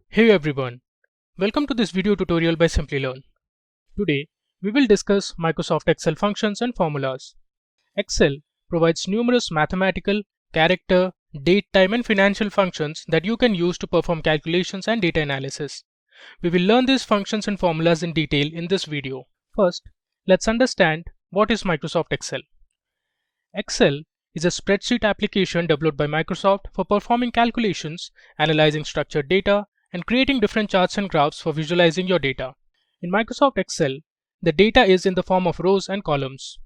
Hey everyone, welcome to this video tutorial by Simplilearn. Today, we will discuss Microsoft Excel functions and formulas. Excel provides numerous mathematical, character, date, time and financial functions that you can use to perform calculations and data analysis. We will learn these functions and formulas in detail in this video. First, let's understand what is Microsoft Excel. Excel is a spreadsheet application developed by Microsoft for performing calculations, analyzing structured data, and creating different charts and graphs for visualizing your data. In Microsoft Excel, the data is in the form of rows and columns.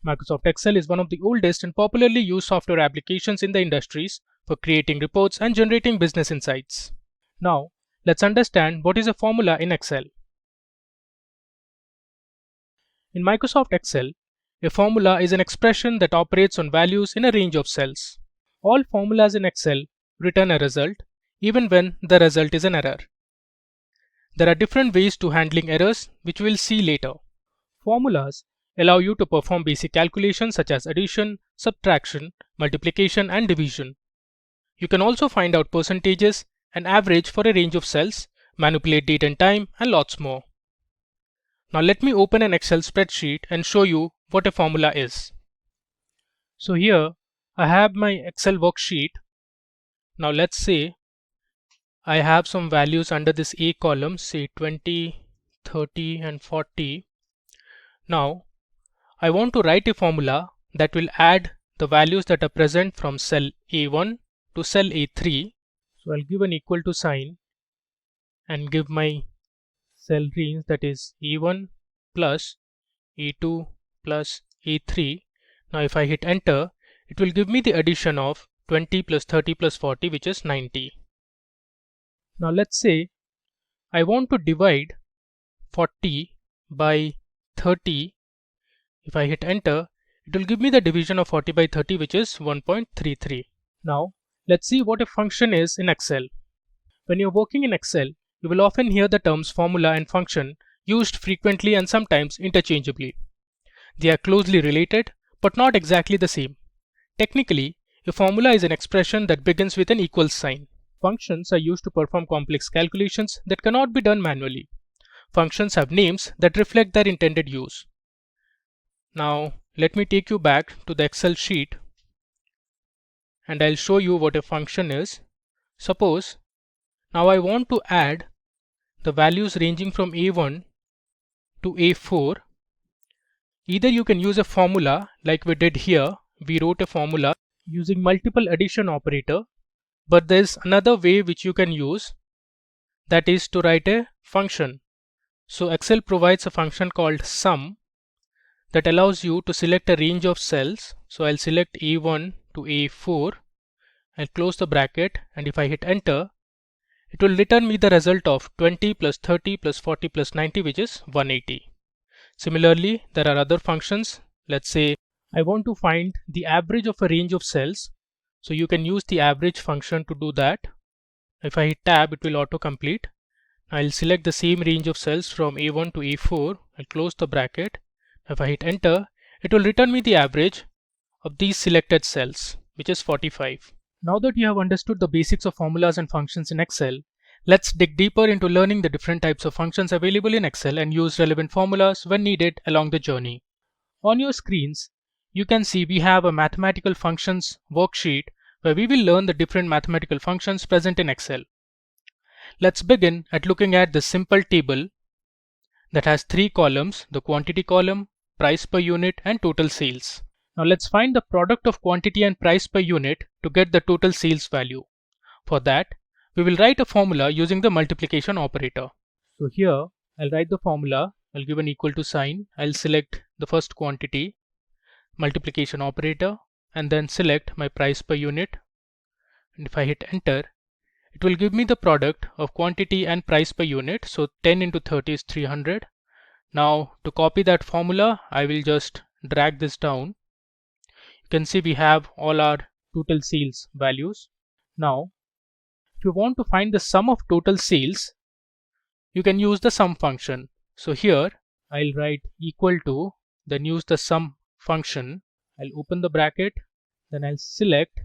Microsoft Excel is one of the oldest and popularly used software applications in the industries for creating reports and generating business insights. Now, let's understand what is a formula in Excel. In Microsoft Excel, a formula is an expression that operates on values in a range of cells. All formulas in Excel return a result, even when the result is an error. There are different ways to handling errors, which we'll see later. Formulas allow you to perform basic calculations such as addition, subtraction, multiplication, and division. You can also find out percentages and average for a range of cells, manipulate date and time, and lots more. Now let me open an Excel spreadsheet and show you what a formula is. So here I have my Excel worksheet. Now let's say I have some values under this A column, say 20, 30 and 40. Now I want to write a formula that will add the values that are present from cell A1 to cell A3. So I'll give an equal to sign and give my cell range, that is A1 plus A2 plus A3. Now if I hit enter, it will give me the addition of 20 plus 30 plus 40, which is 90. Now let's say I want to divide 40 by 30. If I hit enter, it will give me the division of 40 by 30, which is 1.33. Now let's see what a function is in Excel. When you're working in Excel, you will often hear the terms formula and function used frequently and sometimes interchangeably. They are closely related, but not exactly the same. Technically, a formula is an expression that begins with an equals sign. Functions are used to perform complex calculations that cannot be done manually. Functions have names that reflect their intended use. Now, let me take you back to the Excel sheet and I'll show you what a function is. Suppose now I want to add the values ranging from A1 to A4. Either you can use a formula like we did here. We wrote a formula using multiple addition operator, but there's another way which you can use, that is to write a function. So Excel provides a function called sum that allows you to select a range of cells. So I'll select A1 to A4, I'll close the bracket, and if I hit enter, it will return me the result of 20 plus 30 plus 40 plus 90, which is 180. Similarly, there are other functions. Let's say I want to find the average of a range of cells. So you can use the average function to do that. If I hit tab, it will auto-complete. I'll select the same range of cells from A1 to A4. I'll close the bracket. If I hit enter, it will return me the average of these selected cells, which is 45. Now that you have understood the basics of formulas and functions in Excel, let's dig deeper into learning the different types of functions available in Excel and use relevant formulas when needed along the journey. On your screens, you can see we have a mathematical functions worksheet where we will learn the different mathematical functions present in Excel. Let's begin at looking at the simple table that has 3 columns, the quantity column, price per unit, and total sales. Now let's find the product of quantity and price per unit to get the total sales value. For that, we will write a formula using the multiplication operator. So here, I'll write the formula. I'll give an equal to sign. I'll select the first quantity, multiplication operator, and then select my price per unit. And if I hit enter, it will give me the product of quantity and price per unit. So 10 into 30 is 300. Now to copy that formula, I will just drag this down. You can see we have all our total sales values. Now, if you want to find the sum of total sales, you can use the sum function. So here I'll write equal to, then use the sum function. I'll open the bracket Then I'll select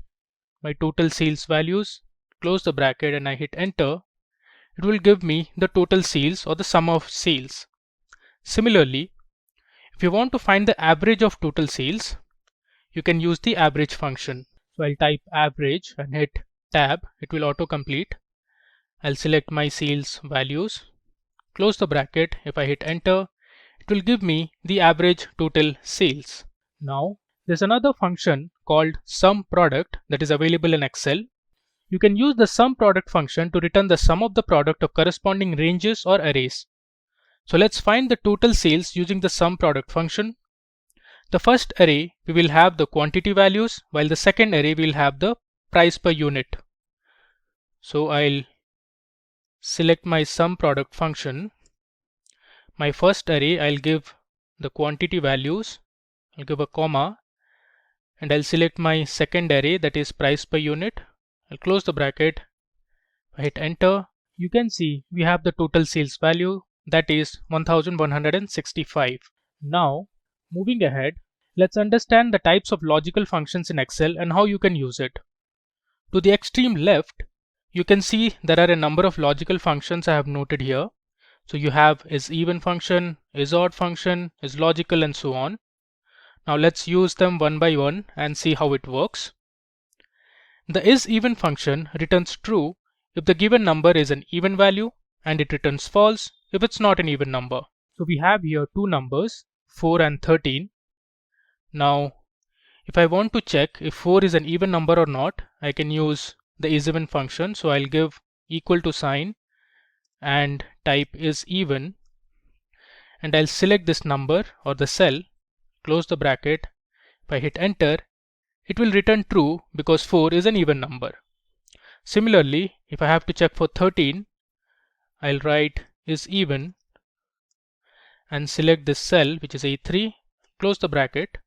my total sales values, close the bracket, and I hit enter. It will give me the total sales or the sum of sales. Similarly, if you want to find the average of total sales, you can use the average function. So I'll type average and hit tab. It will auto complete. I'll select my sales values, close the bracket. If I hit enter, it will give me the average total sales. Now there's another function called sum product that is available in Excel. You can use the sum product function to return the sum of the product of corresponding ranges or arrays. So let's find the total sales using the sum product function. The first array we will have the quantity values, while the second array will have the price per unit. So I'll select my sum product function. My first array, I'll give the quantity values, I'll give a comma, and I'll select my second array, that is price per unit. I'll close the bracket. I hit enter. You can see we have the total sales value, that is 1165. Now moving ahead, let's understand the types of logical functions in Excel and how you can use it. To the extreme left, you can see there are a number of logical functions I have noted here. So you have is even function, is odd function, is logical, and so on. Now let's use them one by one and see how it works. The is even function returns true if the given number is an even value, and it returns false if it's not an even number. So we have here two numbers, 4 and 13. Now if I want to check if 4 is an even number or not, I can use the is even function. So I'll give equal to sign and type is even, and I'll select this number or the cell, close the bracket. If I hit enter, it will return true because 4 is an even number. Similarly, if I have to check for 13, I'll write is even and select this cell, which is A3, close the bracket.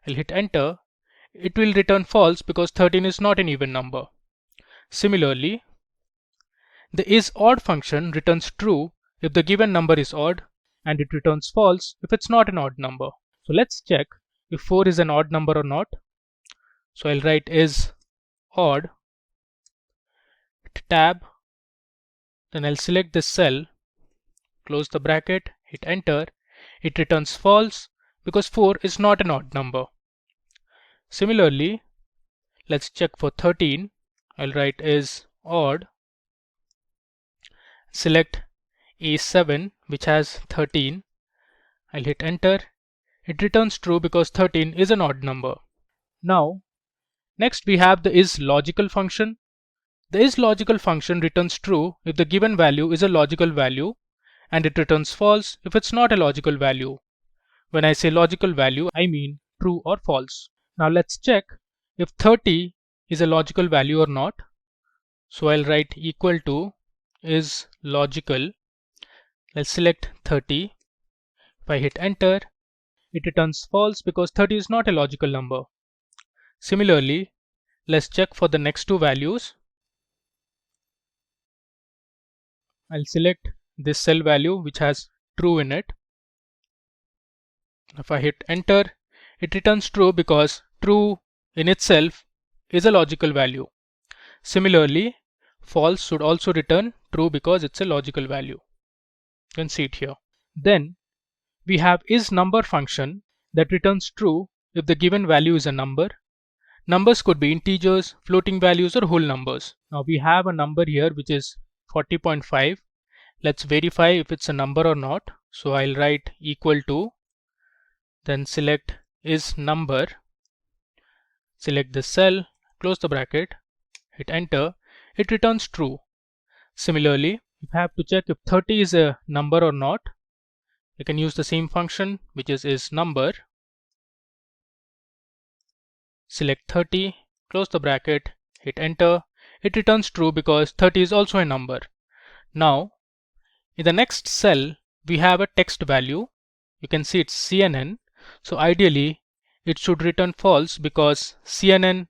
I'll hit enter. It will return false because 13 is not an even number. Similarly, the is odd function returns true if the given number is odd, and it returns false if it's not an odd number. So let's check if 4 is an odd number or not. So I'll write is odd, tab, then I'll select this cell, close the bracket, hit enter. It returns false because 4 is not an odd number. Similarly, let's check for 13. I'll write is odd, select A7, which has 13. I'll hit enter. It returns true because 13 is an odd number. Now next we have the is logical function. The is logical function returns true if the given value is a logical value, and it returns false if it's not a logical value. When I say logical value, I mean true or false. Now let's check if 30 is a logical value or not. So I'll write equal to is logical. Let's select 30. If I hit enter, it returns false because 30 is not a logical number. Similarly, let's check for the next two values. I'll select this cell value which has true in it. If I hit enter, it returns true because true in itself is a logical value. Similarly, false should also return true because it's a logical value. You can see it here. Then we have is number function that returns true if the given value is a number. Numbers could be integers, floating values, or whole numbers. Now we have a number here which is 40.5. Let's verify if it's a number or not. So I'll write equal to, then select is number, select the cell, close the bracket, hit enter. It returns true. Similarly, if I have to check if 30 is a number or not, you can use the same function which is number, select 30, close the bracket, hit enter. It returns true because 30 is also a number. Now in the next cell we have a text value. You can see it's CNN. So ideally it should return false because CNN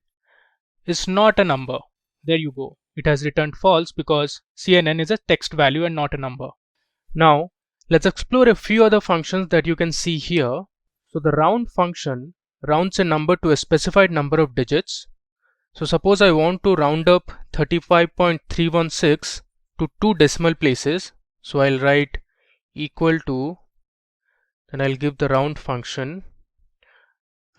is not a number. There you go. It has returned false because CNN is a text value and not a number. Now let's explore a few other functions that you can see here. So the round function rounds a number to a specified number of digits. So suppose I want to round up 35.316 to 2 decimal places. So I'll write equal to, then I'll give the round function.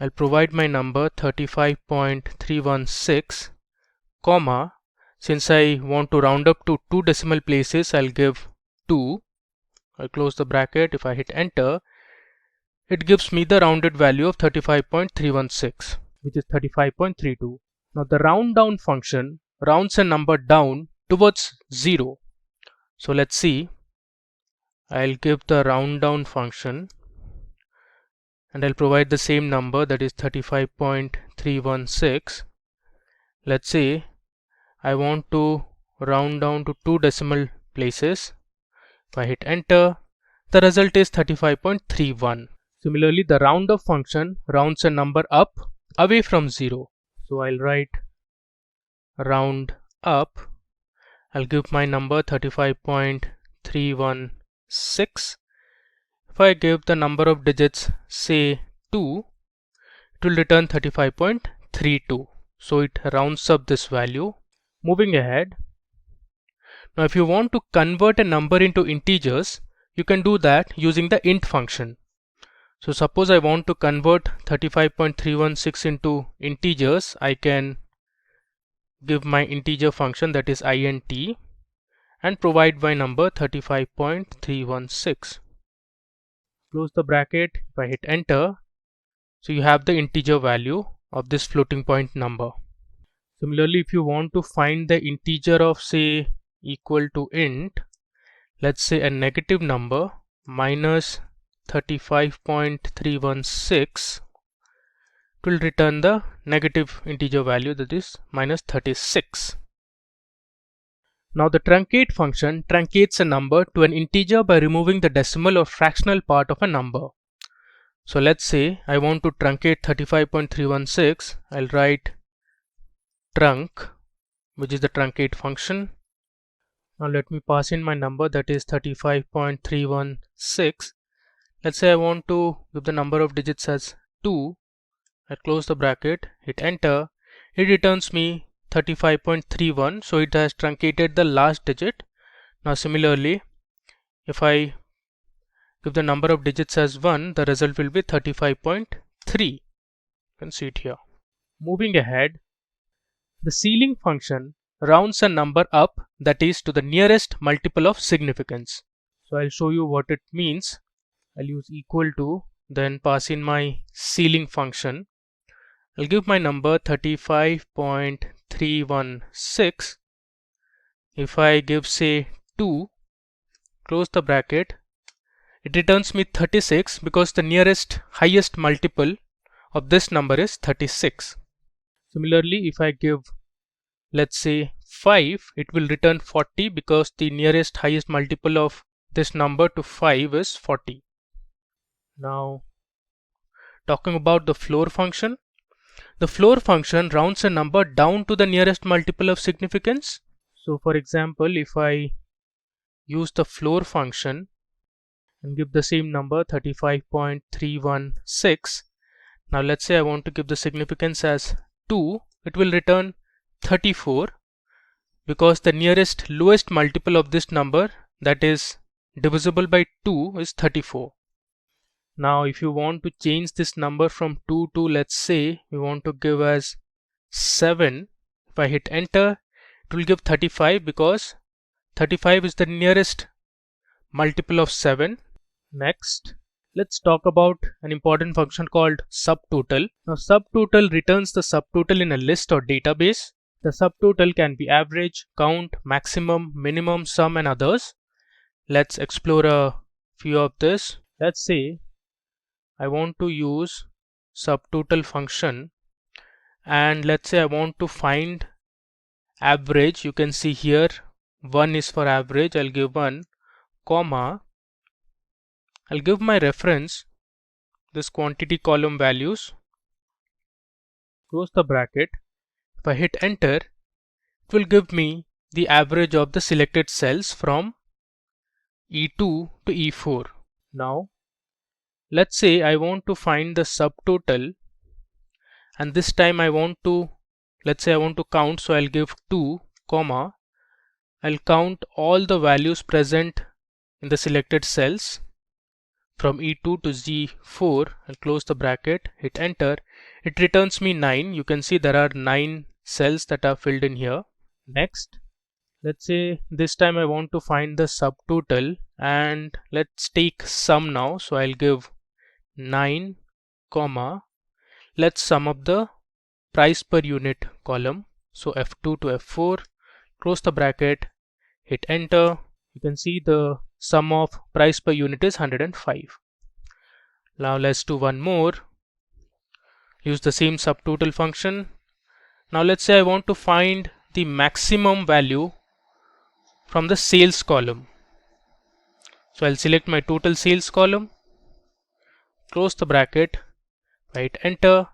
I'll provide my number 35.316, comma, since I want to round up to 2 decimal places, I'll give 2. I'll close the bracket. If I hit enter, it gives me the rounded value of 35.316, which is 35.32. Now the round down function rounds a number down towards 0. So let's see. I'll give the round down function and I'll provide the same number, that is 35.316. Let's say I want to round down to 2 decimal places. If I hit enter, the result is 35.31. Similarly, the round up function rounds a number up away from 0. So I'll write round up. I'll give my number 35.316. If I give the number of digits, say 2, it will return 35.32. So it rounds up this value. Moving ahead. Now if you want to convert a number into integers, you can do that using the int function. So suppose I want to convert 35.316 into integers, I can give my integer function, that is int, and provide my number 35.316. Close the bracket. If I hit enter, so you have the integer value of this floating point number. Similarly, if you want to find the integer of, say, equal to int, let's say a negative number minus 35.316, it will return the negative integer value, that is minus 36. Now the truncate function truncates a number to an integer by removing the decimal or fractional part of a number. So let's say I want to truncate 35.316. I'll write trunc, which is the truncate function. Now let me pass in my number, that is 35.316. Let's say I want to give the number of digits as 2. I close the bracket, hit enter. It returns me 35.31, so it has truncated the last digit. Now similarly, if I give the number of digits as 1, the result will be 35.3. You can see it here. Moving ahead, the ceiling function rounds a number up, that is to the nearest multiple of significance. So I'll show you what it means. I'll use equal to, then pass in my ceiling function. I'll give my number 35.316. If I give, say, 2, close the bracket, it returns me 36 because the nearest highest multiple of this number is 36. Similarly, if I give, let's say, 5, it will return 40 because the nearest highest multiple of this number to 5 is 40. Now, talking about the floor function. The floor function rounds a number down to the nearest multiple of significance. So for example, if I use the floor function and give the same number 35.316, now let's say I want to give the significance as 2, it will return 34 because the nearest lowest multiple of this number, that is divisible by 2, is 34. Now if you want to change this number from 2 to, let's say we want to give as 7, if I hit enter, it will give 35 because 35 is the nearest multiple of 7. Next, let's talk about an important function called subtotal. Now subtotal returns the subtotal in a list or database. The subtotal can be average, count, maximum, minimum, sum, and others. Let's explore a few of this. Let's say I want to use subtotal function, and let's say I want to find average. You can see here 1 is for average. I'll give 1, comma, I'll give my reference, this quantity column values, close the bracket. If I hit enter, it will give me the average of the selected cells from E2 to E4. Now let's say I want to find the subtotal and this time I want to, let's say I want to count, so I'll give 2 comma, I'll count all the values present in the selected cells from E2 to Z4. I'll close the bracket, hit enter. It returns me 9. You can see there are 9 cells that are filled in here. Next, let's say this time I want to find the subtotal, and let's take sum now. So I'll give 9 comma, let's sum up the price per unit column. So F2 to F4, close the bracket, hit enter. You can see the sum of price per unit is 105. Now let's do one more. Use the same subtotal function. Now let's say I want to find the maximum value from the sales column. So I'll select my total sales column, close the bracket, hit enter.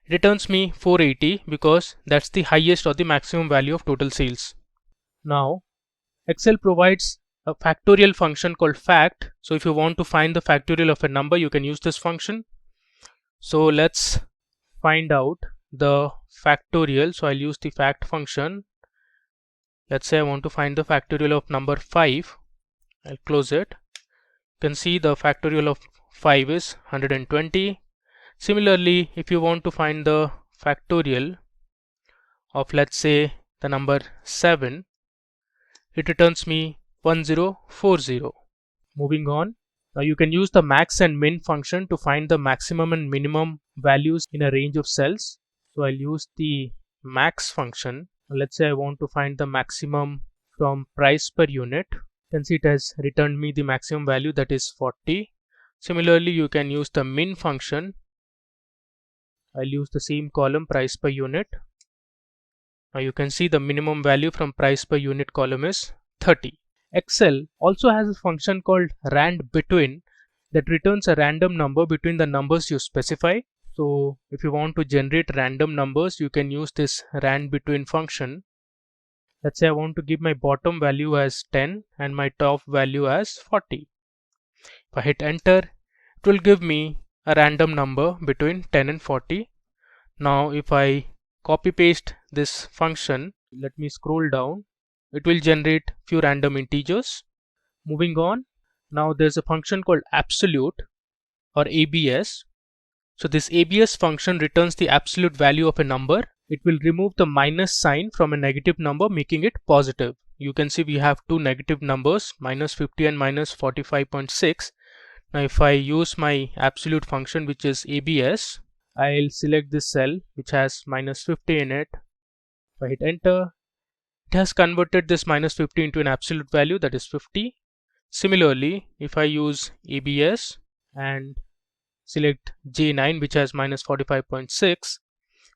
It returns me 480 because that's the highest or the maximum value of total sales. Now Excel provides a factorial function called fact. So if you want to find the factorial of a number, you can use this function. So let's find out the factorial. So I'll use the fact function. Let's say I want to find the factorial of number 5. I'll close it. You can see the factorial of 5 is 120. Similarly, if you want to find the factorial of, let's say, the number 7, it returns me 1040. Moving on, now you can use the max and min function to find the maximum and minimum values in a range of cells. So I'll use the max function. Let's say I want to find the maximum from price per unit. You can see it has returned me the maximum value, that is 40. Similarly, you can use the min function. I'll use the same column, price per unit. Now you can see the minimum value from price per unit column is 30. Excel also has a function called randbetween that returns a random number between the numbers you specify. So if you want to generate random numbers, you can use this randbetween function. Let's say I want to give my bottom value as 10 and my top value as 40. If I hit enter, it will give me a random number between 10 and 40. Now if I copy paste this function, let me scroll down, it will generate few random integers. Moving on, now there's a function called absolute or ABS. So this ABS function returns the absolute value of a number. It will remove the minus sign from a negative number, making it positive. You can see we have two negative numbers, minus 50 and minus 45.6. Now if I use my absolute function, which is ABS, I'll select this cell which has minus 50 in it. If I hit enter, it has converted this minus 50 into an absolute value, that is 50. Similarly, if I use ABS and select J9 which has minus 45.6, if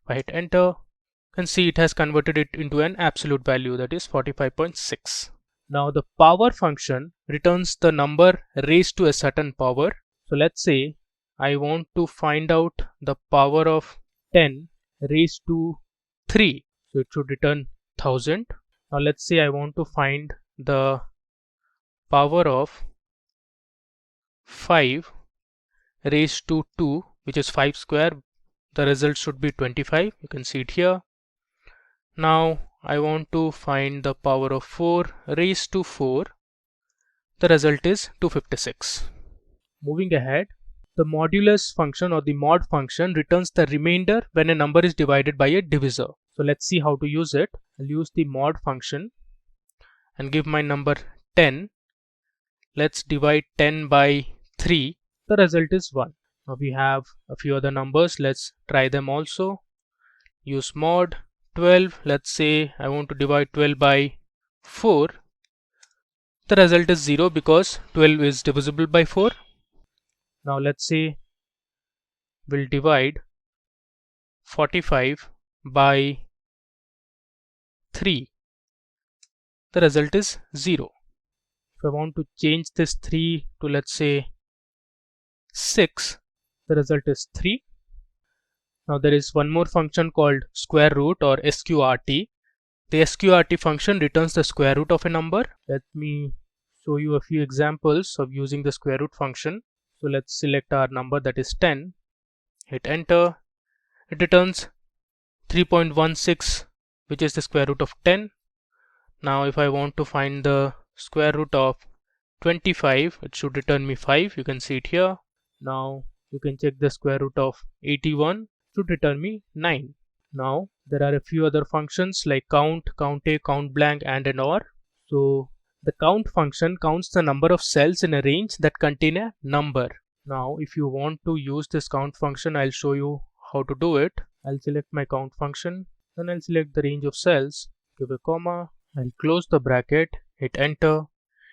I hit enter, you can see it has converted it into an absolute value, that is 45.6. Now the power function returns the number raised to a certain power. So let's say I want to find out the power of 10 raised to 3. So it should return 1000. Now let's say I want to find the power of 5 raised to 2, which is 5 square. The result should be 25. You can see it here. Now I want to find the power of 4 raised to 4. The result is 256. Moving ahead, the modulus function or the mod function returns the remainder when a number is divided by a divisor. So let's see how to use it. I'll use the mod function and give my number 10. Let's divide 10 by 3. The result is 1. Now we have a few other numbers. Let's try them also. Use mod 12. Let's say I want to divide 12 by 4. The result is 0 because 12 is divisible by 4. Now let's say we'll divide 45 by 3. The result is 0. If I want to change this 3 to, let's say, 6, the result is 3. Now there is one more function called square root or SQRT. The SQRT function returns the square root of a number. Let me show you a few examples of using the square root function. So let's select our number, that is 10. Hit enter. it returns 3.16, which is the square root of 10. Now if I want to find the square root of 25, it should return me 5. You can see it here. Now you can check the square root of 81, should return me 9. Now there are a few other functions like count, count a, count blank, and OR. So the count function counts the number of cells in a range that contain a number. Now if you want to use this count function, I'll show you how to do it. I'll select my count function, then I'll select the range of cells, give a comma, I'll close the bracket, hit enter.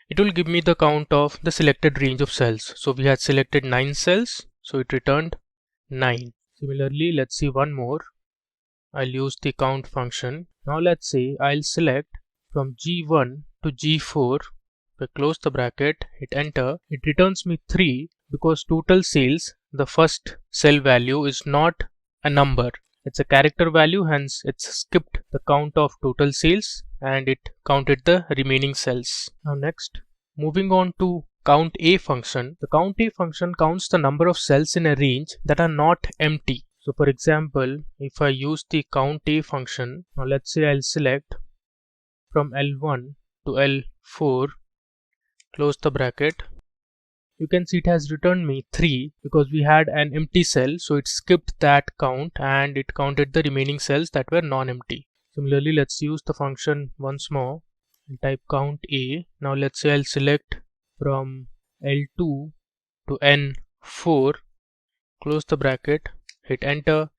It will give me the count of the selected range of cells. So we had selected 9 cells, so it returned 9. Similarly, let's see one more. I'll use the count function. Now let's say I'll select from G1 to G4. If I close the bracket, hit enter, it returns me 3 because total sales, the first cell value is not a number. It's a character value, hence it's skipped the count of total sales and it counted the remaining cells. Now next, moving on to count a function. The count a function counts the number of cells in a range that are not empty. So for example, if I use the count a function, now let's say I'll select from L1 to L4, close the bracket. You can see it has returned me 3 because we had an empty cell, so it skipped that count and it counted the remaining cells that were non-empty. Similarly, let's use the function once more and type count a. Now let's say I'll select from L2 to N4, close the bracket, hit enter.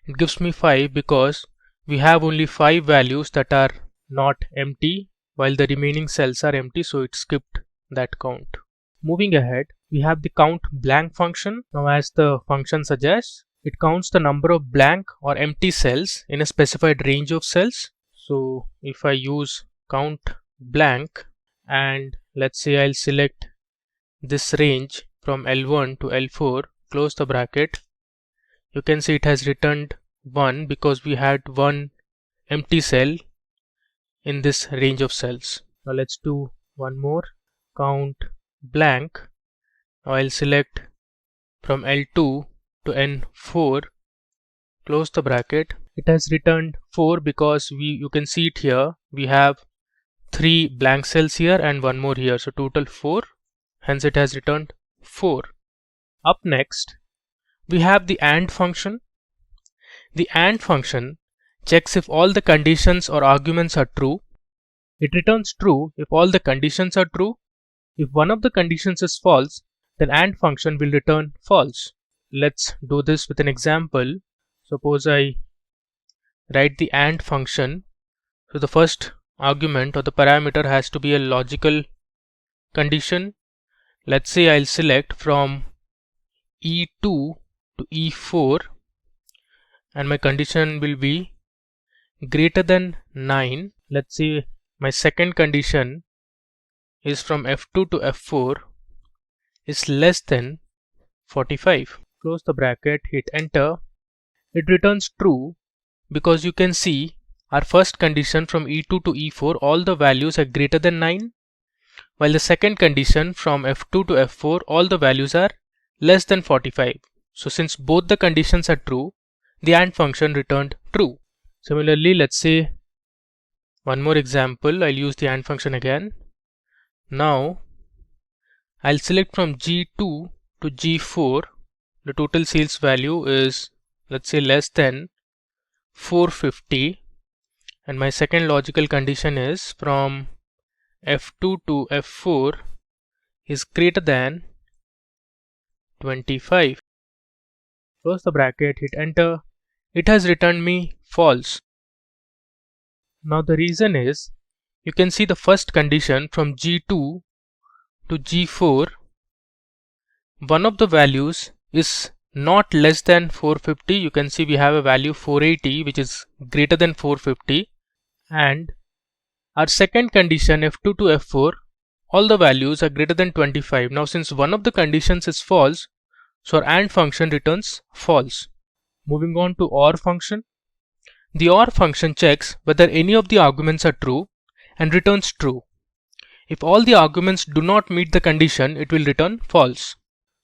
It gives me 5 because we have only 5 values that are not empty while the remaining cells are empty, so it skipped that count. Moving ahead, we have the count blank function. Now as the function suggests, it counts the number of blank or empty cells in a specified range of cells. So if I use count blank and let's say I'll select this range from L1 to L4, close the bracket, you can see it has returned 1 because we had one empty cell in this range of cells. Now let's do one more, count blank. Now I'll select from L2 to N4, close the bracket. It has returned 4 because you can see it here, we have 3 blank cells here and one more here, so total 4, hence it has returned 4. Up next, we have the AND function. The AND function checks if all the conditions or arguments are true. It returns true if all the conditions are true. If one of the conditions is false, then AND function will return false. Let's do this with an example. Suppose I write the AND function. So the first argument or the parameter has to be a logical condition. Let's say I'll select from E2 to E4 and my condition will be greater than 9. Let's say my second condition is from F2 to F4 is less than 45. Close the bracket, hit enter. It returns true because you can see our first condition from E2 to E4, all the values are greater than 9, while the second condition from F2 to F4, all the values are less than 45. So since both the conditions are true, the AND function returned true. Similarly, let's say one more example. I'll use the AND function again. Now I'll select from G2 to G4. The total sales value is, let's say, less than 450, and my second logical condition is from F2 to F4 is greater than 25. Close the bracket, hit enter. It has returned me false. Now the reason is, you can see the first condition from G2 to G4, one of the values is not less than 450. You can see we have a value 480 which is greater than 450, and our second condition F2 to F4, all the values are greater than 25. Now since one of the conditions is false, so our AND function returns false. Moving on to OR function. The OR function checks whether any of the arguments are true and returns true. If all the arguments do not meet the condition, it will return false.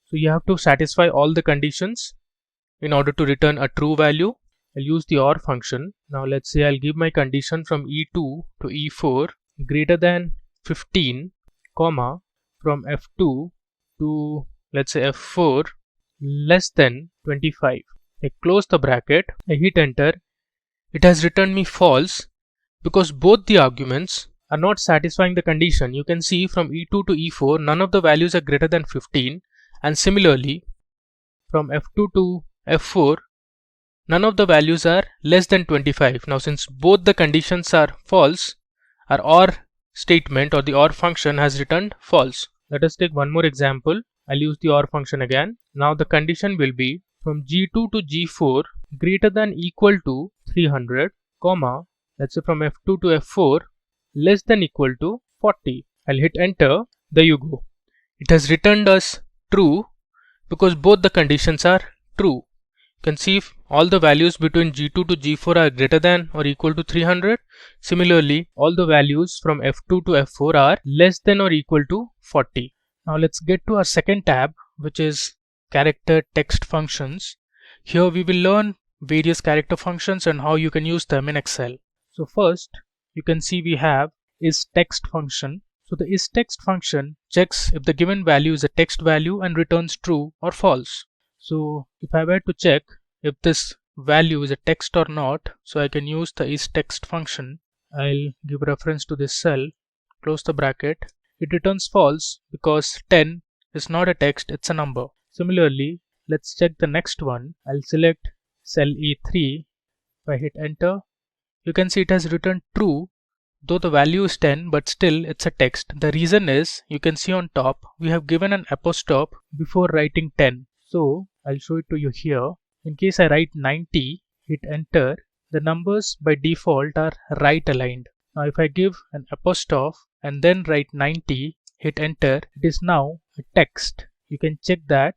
So you have to satisfy all the conditions in order to return a true value. I'll use the OR function. Now let's say I'll give my condition from E2 to E4 greater than 15, comma, from F2 to, let's say, F4 less than 25. I close the bracket, I hit enter. It has returned me false because both the arguments are not satisfying the condition. You can see from E2 to E4 none of the values are greater than 15, and similarly from F2 to F4 none of the values are less than 25. Now since both the conditions are false, our OR statement or the OR function has returned false. Let us take one more example. I'll use the OR function again. Now the condition will be from G2 to G4 greater than equal to 300, comma, let's say from F2 to F4 less than equal to 40. I'll hit enter. There you go. It has returned us true because both the conditions are true. You can see if all the values between G2 to G4 are greater than or equal to 300. Similarly, all the values from F2 to F4 are less than or equal to 40. Now let's get to our second tab, which is character text functions. Here we will learn various character functions and how you can use them in Excel. So first, you can see we have isText function. So the isText function checks if the given value is a text value and returns true or false. So if I were to check if this value is a text or not, so I can use the isText function. I'll give reference to this cell, close the bracket. It returns false because 10 is not a text, it's a number. Similarly, let's check the next one. I'll select cell A3. If I hit enter, you can see it has returned true, though the value is 10, but still it's a text. The reason is, you can see on top, we have given an apostrophe before writing 10. So I'll show it to you here. In case I write 90, hit enter, the numbers by default are right aligned. Now if I give an apostrophe and then write 90, hit enter, it is now a text. You can check that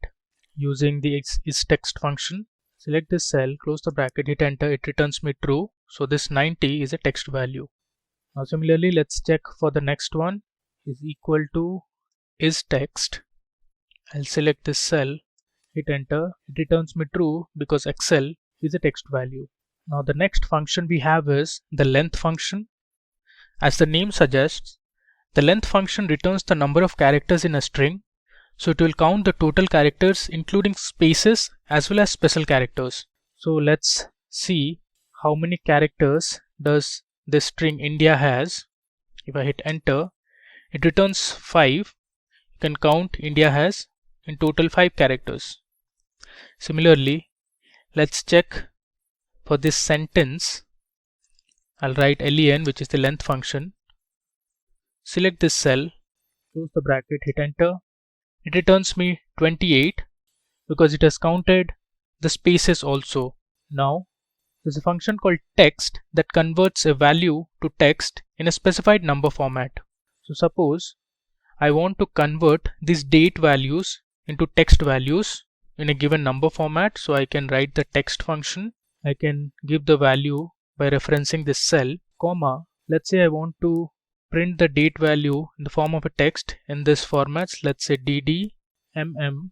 using the isText function. Select this cell, close the bracket, hit enter, it returns me true. So this 90 is a text value. Now similarly, let's check for the next one. Is equal to isText. I'll select this cell, hit enter, it returns me true because Excel is a text value. Now the next function we have is the length function. As the name suggests, the length function returns the number of characters in a string. So it will count the total characters including spaces as well as special characters. So let's see how many characters does this string India has. If I hit enter, it returns 5. You can count India has in total 5 characters. Similarly, let's check for this sentence. I'll write len, which is the length function. Select this cell, close the bracket, hit enter. It returns me 28 because it has counted the spaces also. Now there's a function called text that converts a value to text in a specified number format. So suppose I want to convert these date values into text values in a given number format, so I can write the text function. I can give the value by referencing this cell, comma, let's say I want to print the date value in the form of a text in this formats, let's say dd, mm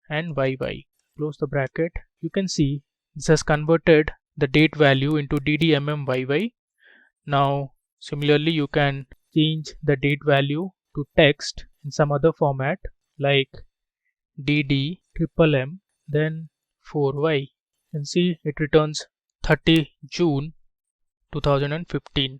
and yy. Close the bracket. You can see this has converted the date value into dd, mm, yy. Now similarly, you can change the date value to text in some other format like dd, mm, then 4y. You can see it returns 30 June 2015.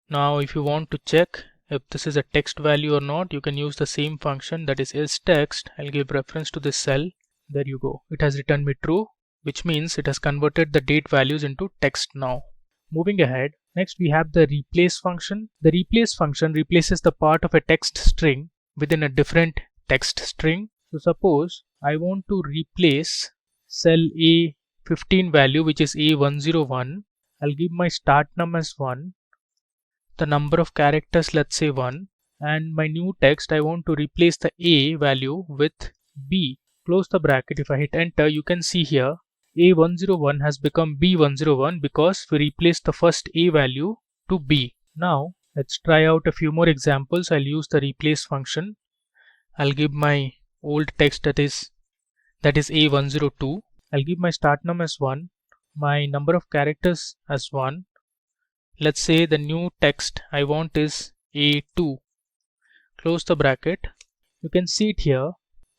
Now if you want to check if this is a text value or not, you can use the same function, that is isText. I'll give reference to this cell. There you go. It has returned me true, which means it has converted the date values into text now. Moving ahead, next we have the replace function. The replace function replaces the part of a text string within a different text string. So suppose I want to replace cell A15 value, which is A101. I'll give my start num as 1, the number of characters, let's say 1, and my new text I want to replace the A value with B. Close the bracket. If I hit enter, you can see here A101 has become B101 because we replaced the first A value to B. Now let's try out a few more examples. I'll use the replace function. I'll give my old text that is A102. I'll give my start num as 1, my number of characters as 1. Let's say the new text I want is A2. Close the bracket. You can see it here.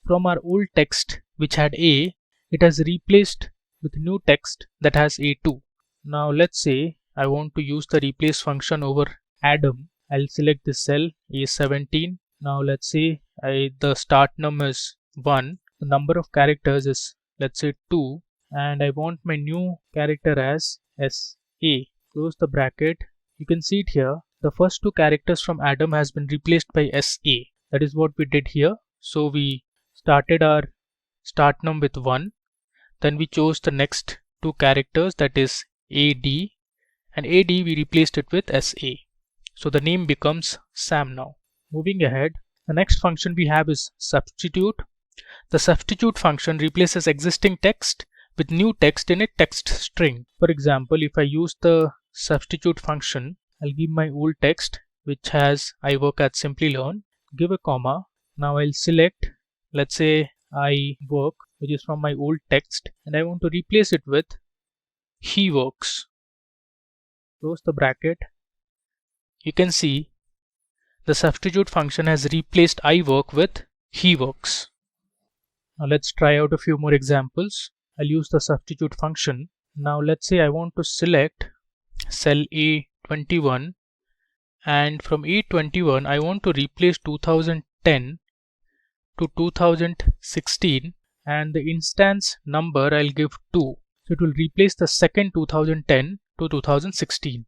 From our old text which had A, it has replaced with new text that has A2. Now let's say I want to use the replace function over Adam. I'll select this cell A17. Now let's say the start num is 1. The number of characters is, let's say, 2, and I want my new character as SA. Close the bracket. You can see it here. The first 2 characters from Adam has been replaced by SA. That is what we did here. So we started our start num with 1. Then we chose the next 2 characters, that is AD, and AD we replaced it with SA. So the name becomes Sam now. Moving ahead, the next function we have is substitute. The substitute function replaces existing text with new text in a text string. For example, if I use the substitute function, I'll give my old text which has I work at Simplilearn, give a comma. Now I'll select, let's say, I work, which is from my old text, and I want to replace it with he works. Close the bracket. You can see the substitute function has replaced I work with he works. Now let's try out a few more examples. I'll use the substitute function. Now let's say I want to select cell A21, and from A21 I want to replace 2010 to 2016, and the instance number I'll give 2. So it will replace the second 2010 to 2016.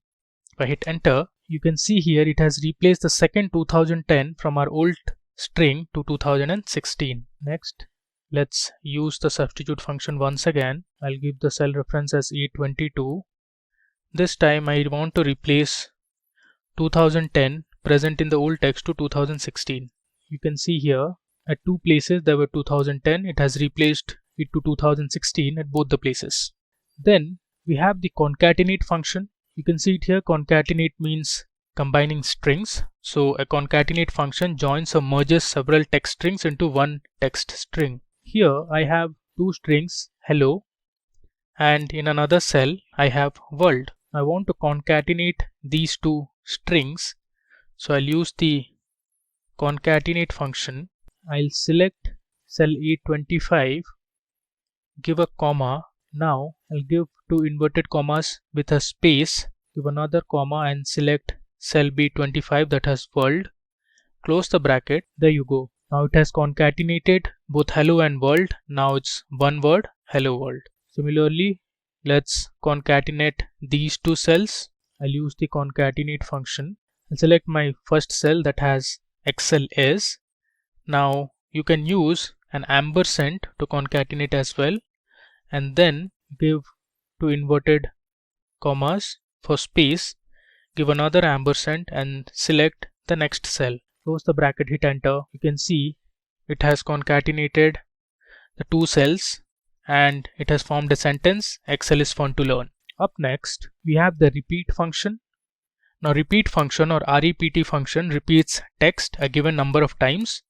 If I hit enter, you can see here it has replaced the second 2010 from our old string to 2016. Next, let's use the substitute function once again. I'll give the cell reference as A22. This time I want to replace 2010 present in the old text to 2016. You can see here at 2 places there were 2010. It has replaced it to 2016 at both the places. Then we have the concatenate function. You can see it here. Concatenate means combining strings. So a concatenate function joins or merges several text strings into one text string. Here I have 2 strings, hello, and in another cell I have world. I want to concatenate these 2 strings, so I'll use the concatenate function. I'll select cell A25, give a comma. Now I'll give 2 inverted commas with a space, give another comma, and select cell B25 that has world. Close the bracket. There you go. Now it has concatenated both hello and world. Now it's one word, hello world. Similarly, let's concatenate these 2 cells. I'll use the concatenate function. I'll select my first cell that has XLS. Now you can use an ampersand to concatenate as well, and then give 2 inverted commas for space, give another ampersand, and select the next cell. Close the bracket, hit enter. You can see it has concatenated the 2 cells and it has formed a sentence, Excel is fun to learn. Up next, we have the repeat function. Now repeat function or REPT function repeats text a given number of times.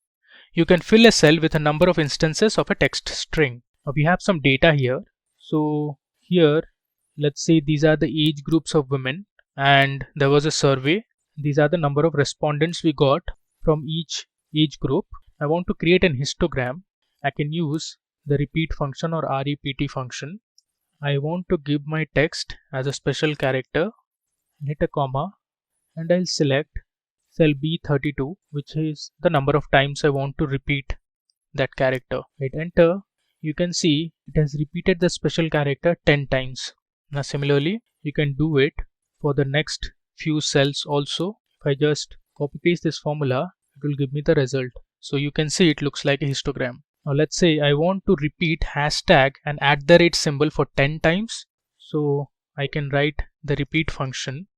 You can fill a cell with a number of instances of a text string. Now we have some data here. So here, let's say these are the age groups of women and there was a survey. These are the number of respondents we got from each age group. I want to create an histogram. I can use the repeat function or REPT function. I want to give my text as a special character, hit a comma, and I'll select cell B32, which is the number of times I want to repeat that character. Hit enter. You can see it has repeated the special character 10 times. Now similarly, you can do it for the next few cells also. If I just copy paste this formula, it will give me the result. So you can see it looks like a histogram. Now let's say I want to repeat hashtag and @ symbol for 10 times. So I can write the repeat function,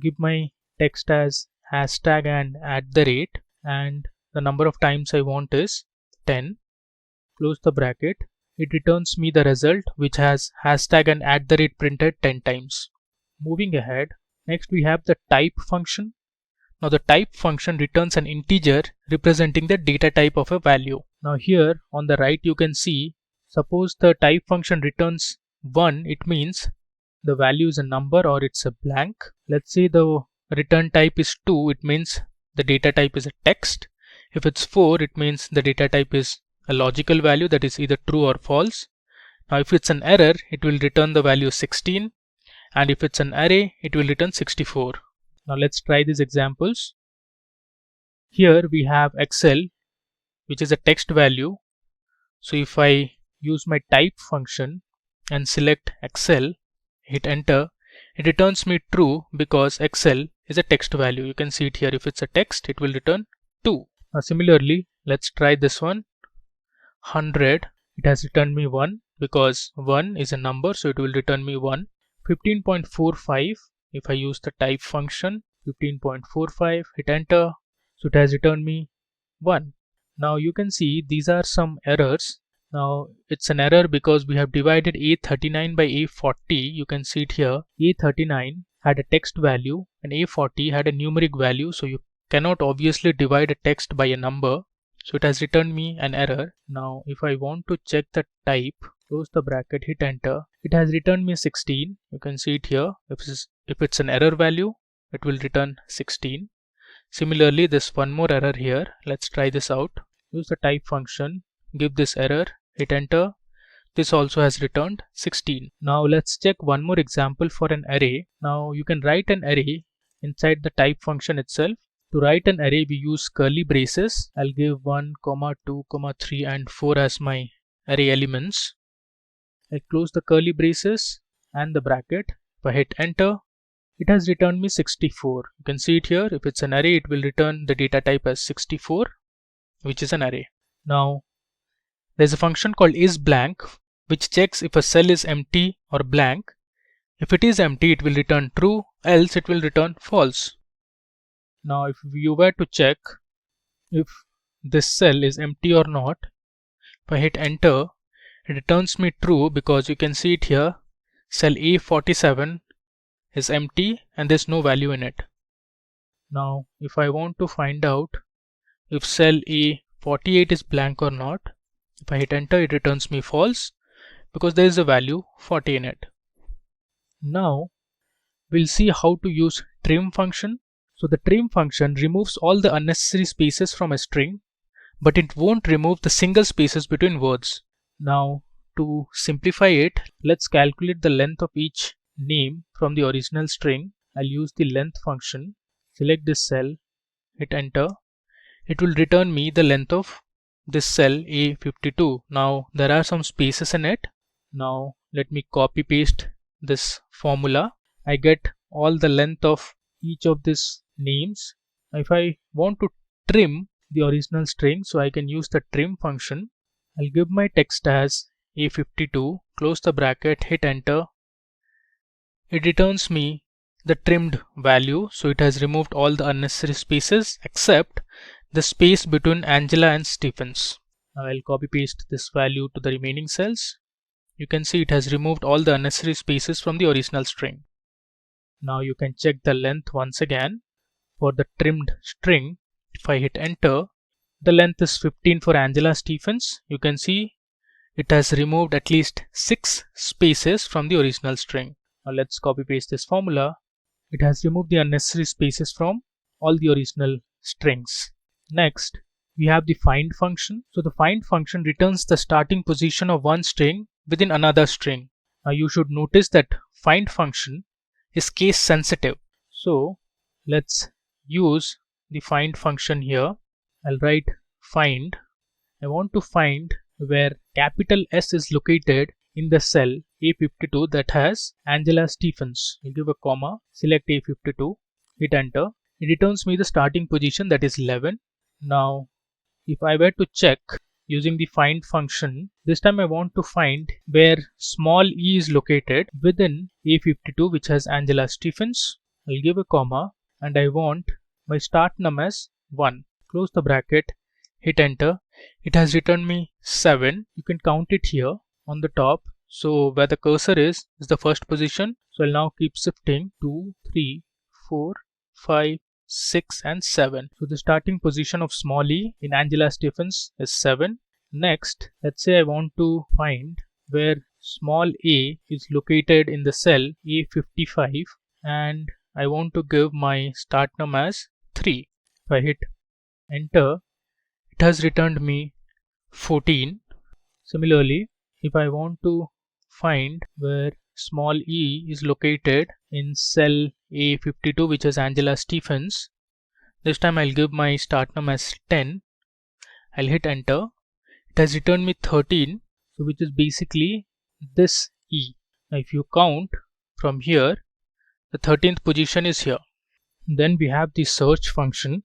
give my text as hashtag and @ and the number of times I want is 10. Close the bracket. It returns me the result which has hashtag and @ printed 10 times. Moving ahead, next we have the type function. Now the type function returns an integer representing the data type of a value. Now here on the right you can see, suppose the type function returns 1, it means the value is a number or it's a blank. Let's say the return type is 2, it means the data type is a text. If it's 4, it means the data type is a logical value, that is either true or false. Now if it's an error, it will return the value 16, and if it's an array, it will return 64. Now let's try these examples. Here we have Excel, which is a text value. So if I use my type function and select Excel, hit enter, it returns me true because Excel is a text value. You can see it here. If it's a text, it will return 2. Now similarly, let's try this one. 100, it has returned me 1 because 1 is a number, so it will return me 1. 15.45, if I use the type function, 15.45, hit enter, so it has returned me 1. Now you can see these are some errors. Now it's an error because we have divided A39 by A40. You can see it here. A39 had a text value and A40 had a numeric value, so you cannot obviously divide a text by a number. So it has returned me an error. Now if I want to check the type, close the bracket, hit enter, it has returned me 16. You can see it here. If it's an error value, it will return 16. Similarly, there's one more error here. Let's try this out. Use the type function, give this error, hit enter. This also has returned 16. Now let's check one more example for an array. Now you can write an array inside the type function itself. To write an array, we use curly braces. I'll give 1, 2, 3 and 4 as my array elements. I'll close the curly braces and the bracket. If I hit enter, it has returned me 64. You can see it here. If it's an array, it will return the data type as 64, which is an array. Now there's a function called isBlank, which checks if a cell is empty or blank. If it is empty, it will return true, else it will return false. Now if you were to check if this cell is empty or not, if I hit enter, it returns me true because you can see it here. Cell A47 is empty and there's no value in it. Now if I want to find out if cell A48 is blank or not, if I hit enter, it returns me false because there is a value 40 in it. Now we'll see how to use trim function. So the trim function removes all the unnecessary spaces from a string, but it won't remove the single spaces between words. Now to simplify it, let's calculate the length of each name from the original string. I'll use the length function, select this cell, hit enter. It will return me the length of this cell A52. Now there are some spaces in it. Now let me copy paste this formula. I get all the length of each of these names. If I want to trim the original string, so I can use the trim function. I'll give my text as A52, close the bracket, hit enter. It returns me the trimmed value, so it has removed all the unnecessary spaces except the space between Angela and Stephens. Now I'll copy paste this value to the remaining cells. You can see it has removed all the unnecessary spaces from the original string. Now you can check the length once again. For the trimmed string, if I hit enter, the length is 15 for Angela Stephens. You can see it has removed at least 6 spaces from the original string. Now let's copy paste this formula. It has removed the unnecessary spaces from all the original strings. Next, we have the find function. So the find function returns the starting position of one string within another string. Now you should notice that find function is case sensitive. So let's use the find function here. I'll write find. I want to find where capital S is located in the cell A52 that has Angela Stephens. You give a comma, select A52, hit enter. It returns me the starting position, that is 11. Now if I were to check using the find function, this time I want to find where small e is located within A52 which has Angela Stephens. I'll give a comma and I want my start num as 1. Close the bracket, hit enter. It has returned me 7. You can count it here on the top. So where the cursor is the first position. So I'll now keep shifting 2, 3, 4, 5, 6 and 7. So the starting position of small e in Angela Stephens is 7. Next, let's say I want to find where small a is located in the cell A55 and I want to give my start num as 3. If I hit enter, it has returned me 14. Similarly, if I want to find where small e is located in cell A52, which is Angela Stephens, this time I'll give my start num as 10. I'll hit enter. It has returned me 13, so which is basically this e. Now if you count from here, the 13th position is here. Then we have the search function.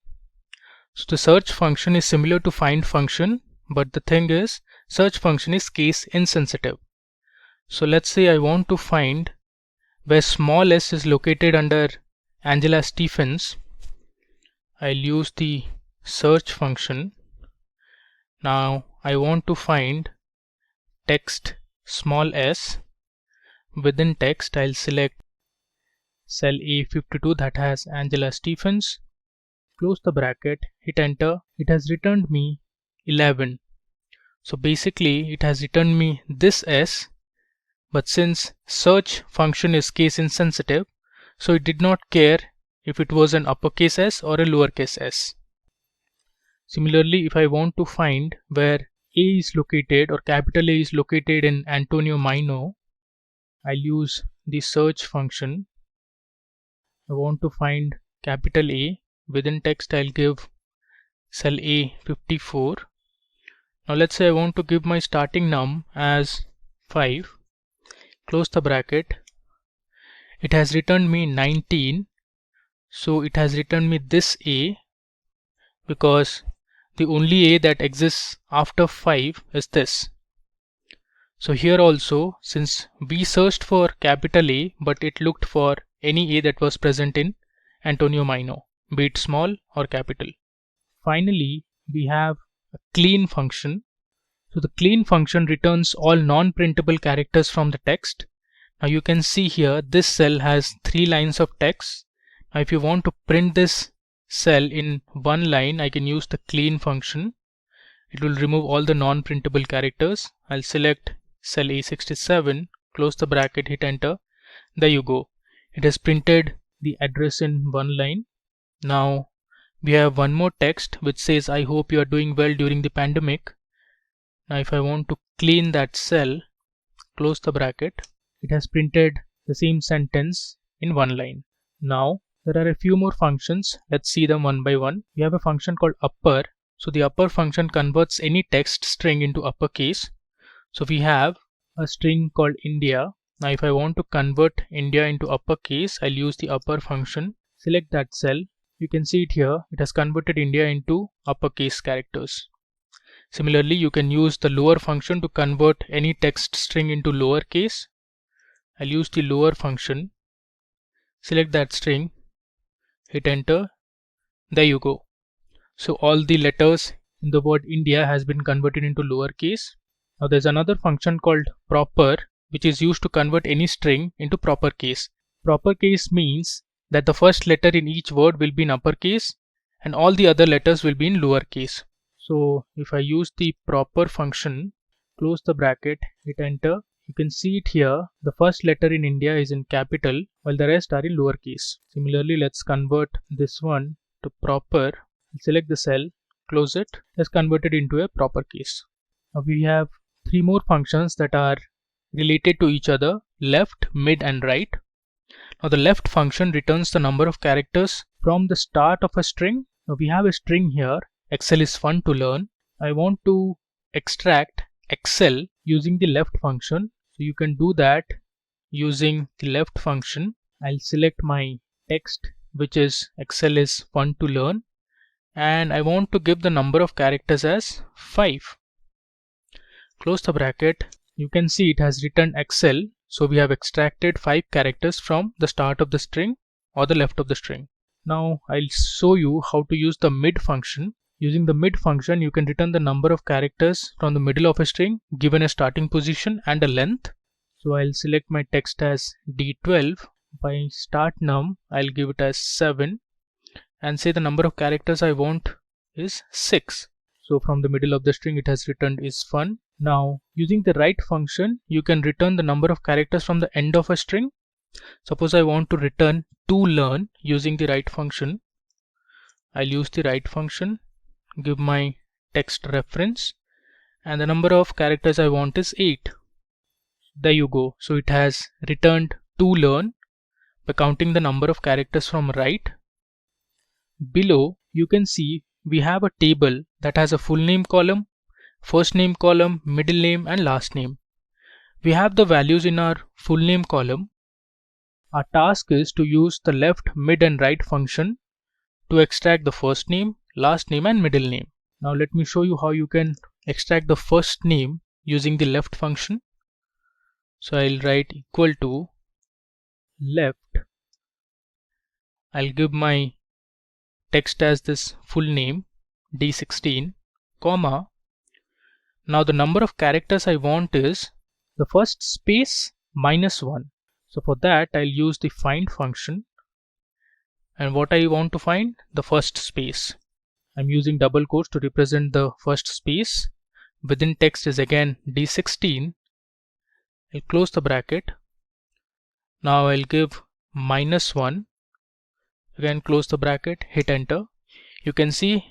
So the search function is similar to find function, but the thing is, search function is case insensitive. So let's say I want to find where small s is located under Angela Stephens. I'll use the search function. Now I want to find text small s. Within text, I'll select cell A52 that has Angela Stephens. Close the bracket, hit enter. It has returned me 11. So basically it has returned me this s, but since search function is case insensitive, so it did not care if it was an uppercase s or a lowercase s. Similarly, if I want to find where a is located or capital A is located in Antonio Maino, I'll use the search function. I want to find capital A. Within text, I'll give cell A54. Now let's say I want to give my starting num as 5. Close the bracket. It has returned me 19. So it has returned me this A because the only A that exists after 5 is this. So here also, since we searched for capital A, but it looked for any A that was present in Antonio Maino, be it small or capital. Finally, we have a clean function. So the clean function returns all non-printable characters from the text. Now you can see here this cell has 3 lines of text. Now if you want to print this cell in one line, I can use the clean function. It will remove all the non-printable characters. I'll select cell A67, close the bracket, hit enter. There you go. It has printed the address in one line. Now we have one more text which says, I hope you are doing well during the pandemic. Now if I want to clean that cell, close the bracket, it has printed the same sentence in one line. Now there are a few more functions. Let's see them one by one. We have a function called upper. So the upper function converts any text string into uppercase. So we have a string called India. Now if I want to convert India into uppercase, I'll use the upper function. Select that cell. You can see it here. It has converted India into uppercase characters. Similarly, you can use the lower function to convert any text string into lowercase. I'll use the lower function. Select that string. Hit enter. There you go. So all the letters in the word India has been converted into lowercase. Now there's another function called proper, which is used to convert any string into proper case. Proper case means that the first letter in each word will be in uppercase and all the other letters will be in lowercase. So if I use the proper function, close the bracket, hit enter, you can see it here. The first letter in India is in capital while the rest are in lowercase. Similarly, let's convert this one to proper. Select the cell, close it. It's converted into a proper case. Now we have 3 more functions that are related to each other: left, mid and right. Now the left function returns the number of characters from the start of a string. Now we have a string here. Excel is fun to learn. I want to extract Excel using the left function. So you can do that using the left function. I'll select my text, which is Excel is fun to learn, and I want to give the number of characters as 5. Close the bracket. You can see it has returned Excel. So we have extracted 5 characters from the start of the string or the left of the string. Now I'll show you how to use the mid function. Using the mid function, you can return the number of characters from the middle of a string given a starting position and a length. So I'll select my text as D12. By start num, I'll give it as 7 and say the number of characters I want is 6. So from the middle of the string, it has returned is fun. Now, using the write function, you can return the number of characters from the end of a string. Suppose I want to return to learn using the write function. I'll use the write function, give my text reference, and the number of characters I want is 8. There you go. So it has returned to learn by counting the number of characters from write. Below, you can see we have a table that has a full name column, first name column, middle name, and last name. We have the values in our full name column. Our task is to use the left, mid, and right function to extract the first name, last name, and middle name. Now let me show you how you can extract the first name using the left function. So I'll write equal to left. I'll give my text as this full name D16, comma. Now the number of characters I want is the first space minus 1. So for that I'll use the find function, and what I want to find, the first space. I'm using double quotes to represent the first space. Within text is again D16. I'll close the bracket. Now I'll give minus 1. Again close the bracket, hit enter. You can see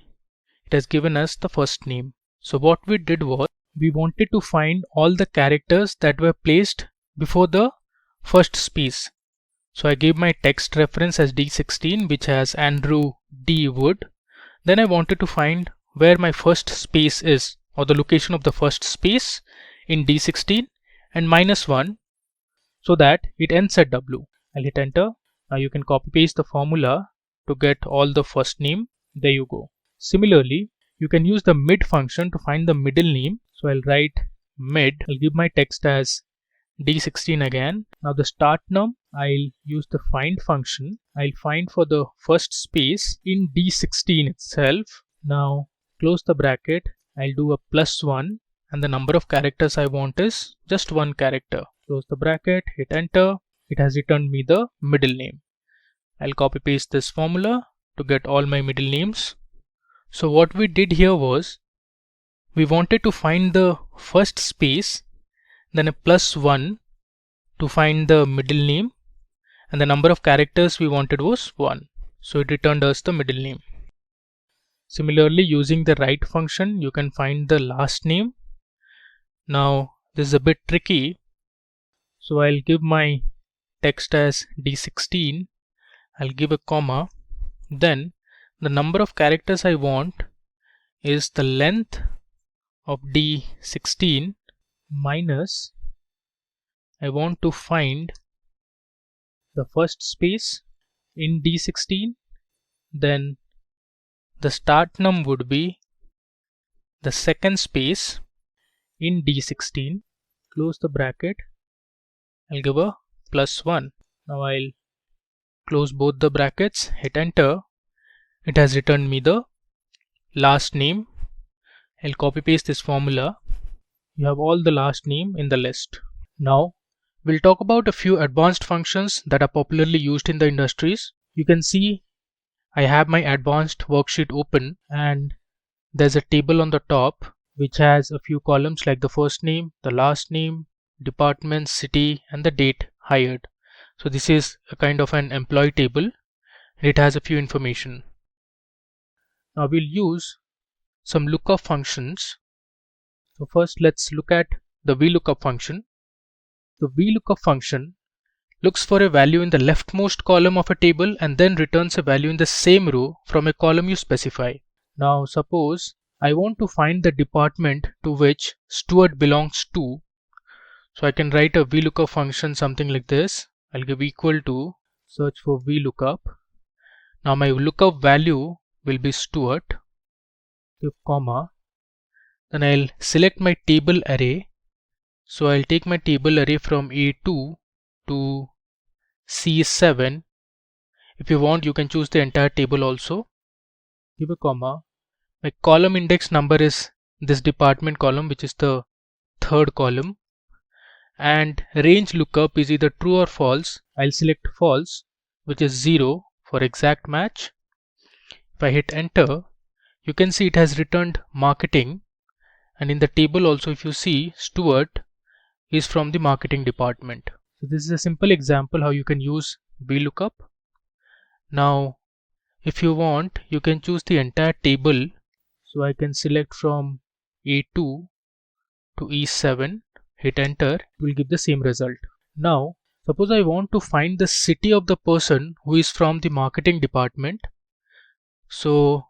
it has given us the first name. So what we did was, we wanted to find all the characters that were placed before the first space. So I gave my text reference as D16, which has Andrew D. Wood. Then I wanted to find where my first space is, or the location of the first space in D16, and minus 1, so that it ends at W. I'll hit enter. Now you can copy paste the formula to get all the first name. There you go. Similarly, you can use the mid function to find the middle name. So I'll write mid. I'll give my text as D16 again. Now the start num, I'll use the find function. I'll find for the first space in D16 itself. Now close the bracket. I'll do a +1, and the number of characters I want is just 1 character. Close the bracket, hit enter. It has returned me the middle name. I'll copy paste this formula to get all my middle names. So what we did here was, we wanted to find the first space, then a +1 to find the middle name, and the number of characters we wanted was 1. So it returned us the middle name. Similarly, using the write function, you can find the last name. Now this is a bit tricky. So I'll give my text as D16. I'll give a comma. Then the number of characters I want is the length of D16 minus, I want to find the first space in D16, then the start num would be the second space in D16. Close the bracket. I'll give a +1. Now I'll close both the brackets, hit enter. It has returned me the last name. I'll copy paste this formula. You have all the last name in the list. Now we'll talk about a few advanced functions that are popularly used in the industries. You can see I have my advanced worksheet open, and there's a table on the top which has a few columns like the first name, the last name, department, city, and the date hired. So this is a kind of an employee table, and it has a few information. Now we'll use some lookup functions. So first let's look at the VLOOKUP function. The VLOOKUP function looks for a value in the leftmost column of a table and then returns a value in the same row from a column you specify. Now suppose I want to find the department to which Stuart belongs to. So I can write a VLOOKUP function something like this. I'll give equal to search for VLOOKUP. Now my lookup value will be Stuart. Give comma. Then I'll select my table array. So I'll take my table array from A2 to C7. If you want, you can choose the entire table also. Give a comma. My column index number is this department column, which is the third column. And range lookup is either true or false. I'll select false, which is 0 for exact match. If I hit enter, you can see it has returned marketing, and in the table also if you see Stuart is from the marketing department. So this is a simple example how you can use VLOOKUP. Now if you want, you can choose the entire table. So I can select from A2 to E7, hit enter, it will give the same result. Now suppose I want to find the city of the person who is from the marketing department. So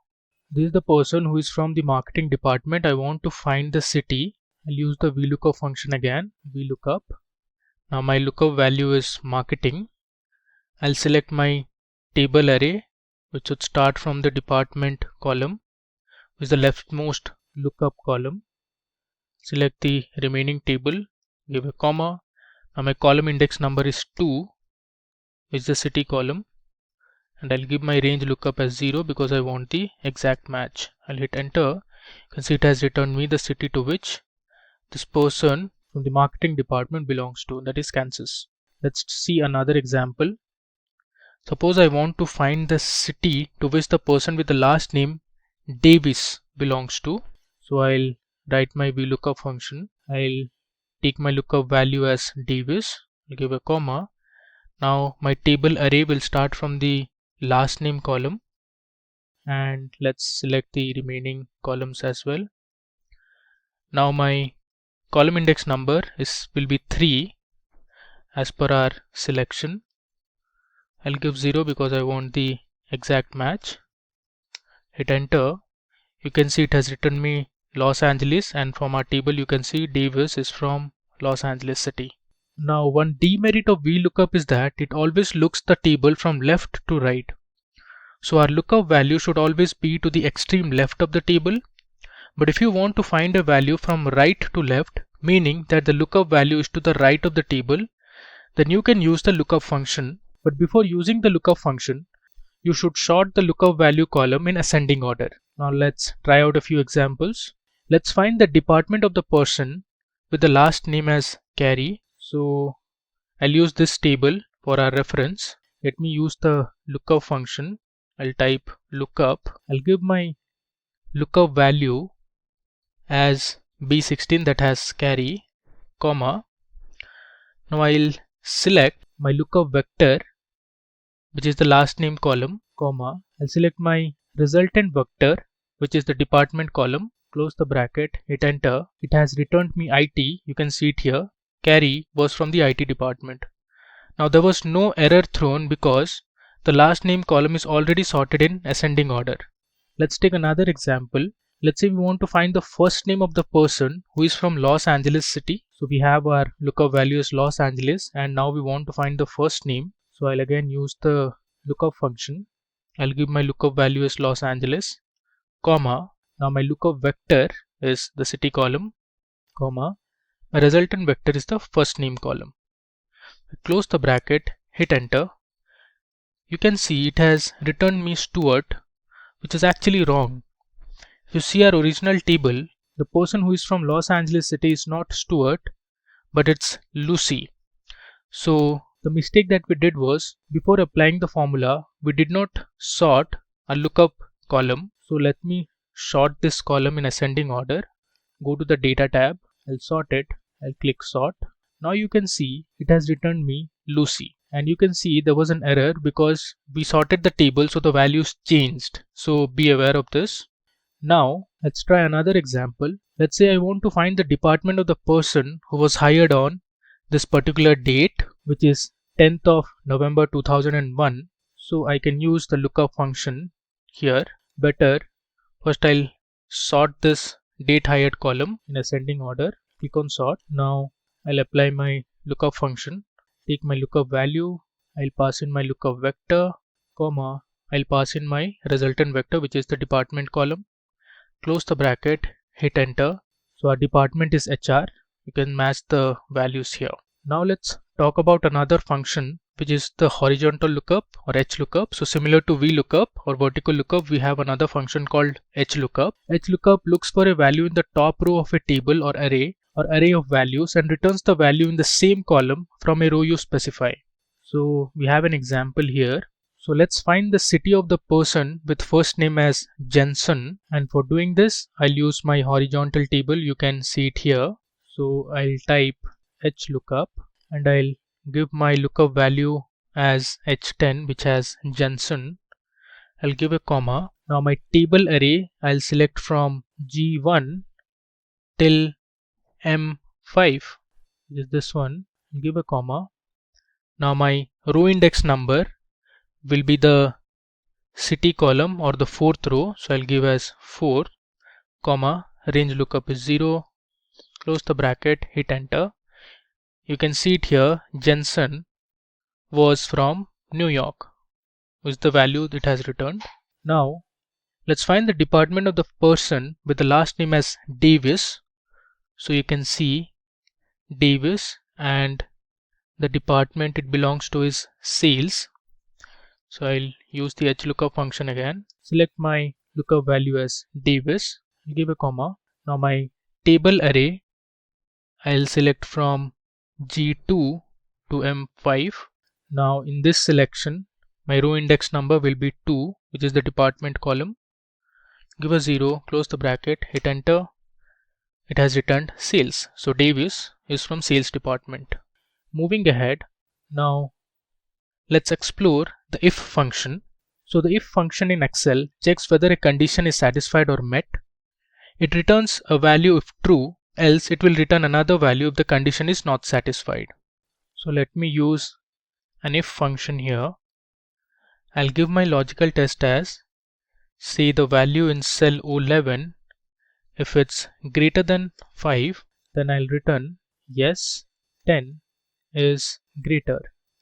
this is the person who is from the marketing department. I want to find the city. I'll use the VLOOKUP function again, VLOOKUP. Now my lookup value is marketing. I'll select my table array, which should start from the department column, which is the leftmost lookup column. Select the remaining table, give a comma. Now my column index number is 2, which is the city column, and I'll give my range lookup as 0 because I want the exact match. I'll hit enter. You can see it has returned me the city to which this person from the marketing department belongs to, that is Kansas. Let's see another example. Suppose I want to find the city to which the person with the last name Davis belongs to. So I'll write my VLOOKUP function. I'll take my lookup value as Davis. I'll give a comma. Now my table array will start from the last name column, and let's select the remaining columns as well. Now my column index number will be 3 as per our selection. I'll give 0 because I want the exact match. Hit enter. You can see it has returned me Los Angeles, and from our table you can see Davis is from Los Angeles city. Now one demerit of VLOOKUP is that it always looks the table from left to right. So our lookup value should always be to the extreme left of the table. But if you want to find a value from right to left, meaning that the lookup value is to the right of the table, then you can use the lookup function. But before using the lookup function, you should sort the lookup value column in ascending order. Now let's try out a few examples. Let's find the department of the person with the last name as Carey. So I'll use this table for our reference. Let me use the lookup function. I'll type lookup. I'll give my lookup value as B16, that has Carey, comma. Now I'll select my lookup vector, which is the last name column, comma. I'll select my resultant vector, which is the department column, close the bracket, hit enter. It has returned me IT. You can see it here. Carey was from the IT department. Now there was no error thrown because the last name column is already sorted in ascending order. Let's take another example. Let's say we want to find the first name of the person who is from Los Angeles city. So we have our lookup value is Los Angeles, and now we want to find the first name. So I'll again use the lookup function. I'll give my lookup value as Los Angeles, comma. Now my lookup vector is the city column, comma. My resultant vector is the first name column. Close the bracket, hit enter. You can see it has returned me Stuart, which is actually wrong. If you see our original table, the person who is from Los Angeles city is not Stuart, but it's Lucy. So the mistake that we did was, before applying the formula, we did not sort a lookup column. So let me sort this column in ascending order. Go to the data tab, I'll sort it, I'll click sort. Now you can see it has returned me Lucy. And you can see there was an error because we sorted the table, so the values changed. So be aware of this. Now let's try another example. Let's say I want to find the department of the person who was hired on this particular date, which is 10th of November 2001. So I can use the lookup function here. Better, first I'll sort this date hired column in ascending order. Click on sort. Now I'll apply my lookup function. Take my lookup value, I'll pass in my lookup vector, comma, I'll pass in my resultant vector, which is the department column. Close the bracket, hit enter. So our department is HR. You can match the values here. Now let's talk about another function, which is the horizontal lookup or HLOOKUP. So similar to VLOOKUP or vertical lookup, we have another function called HLOOKUP. HLOOKUP looks for a value in the top row of a table or array of values and returns the value in the same column from a row you specify. So we have an example here. So let's find the city of the person with first name as Jensen, and for doing this I'll use my horizontal table. You can see it here. So I'll type HLOOKUP and I'll give my lookup value as H10, which has Jensen. I'll give a comma. Now my table array I'll select from G1 till M5, which is this one. I'll give a comma. Now my row index number will be the city column or the fourth row, so I'll give as 4, comma, range lookup is 0, close the bracket, hit enter. You can see it here, Jensen was from New York, is the value it has returned. Now let's find the department of the person with the last name as Davis. So you can see Davis, and the department it belongs to is sales. So I'll use the HLOOKUP function again. Select my lookup value as Davis, give a comma. Now my table array I'll select from G2 to M5. Now in this selection my row index number will be 2, which is the department column. Give a 0, close the bracket, hit enter. It has returned sales. So Davis is from sales department. Moving ahead, now let's explore the if function. So the if function in Excel checks whether a condition is satisfied or met. It returns a value if true, else it will return another value if the condition is not satisfied. So let me use an if function here. I'll give my logical test as, say, the value in cell O11. If it's greater than 5, then I'll return yes, 10 is greater,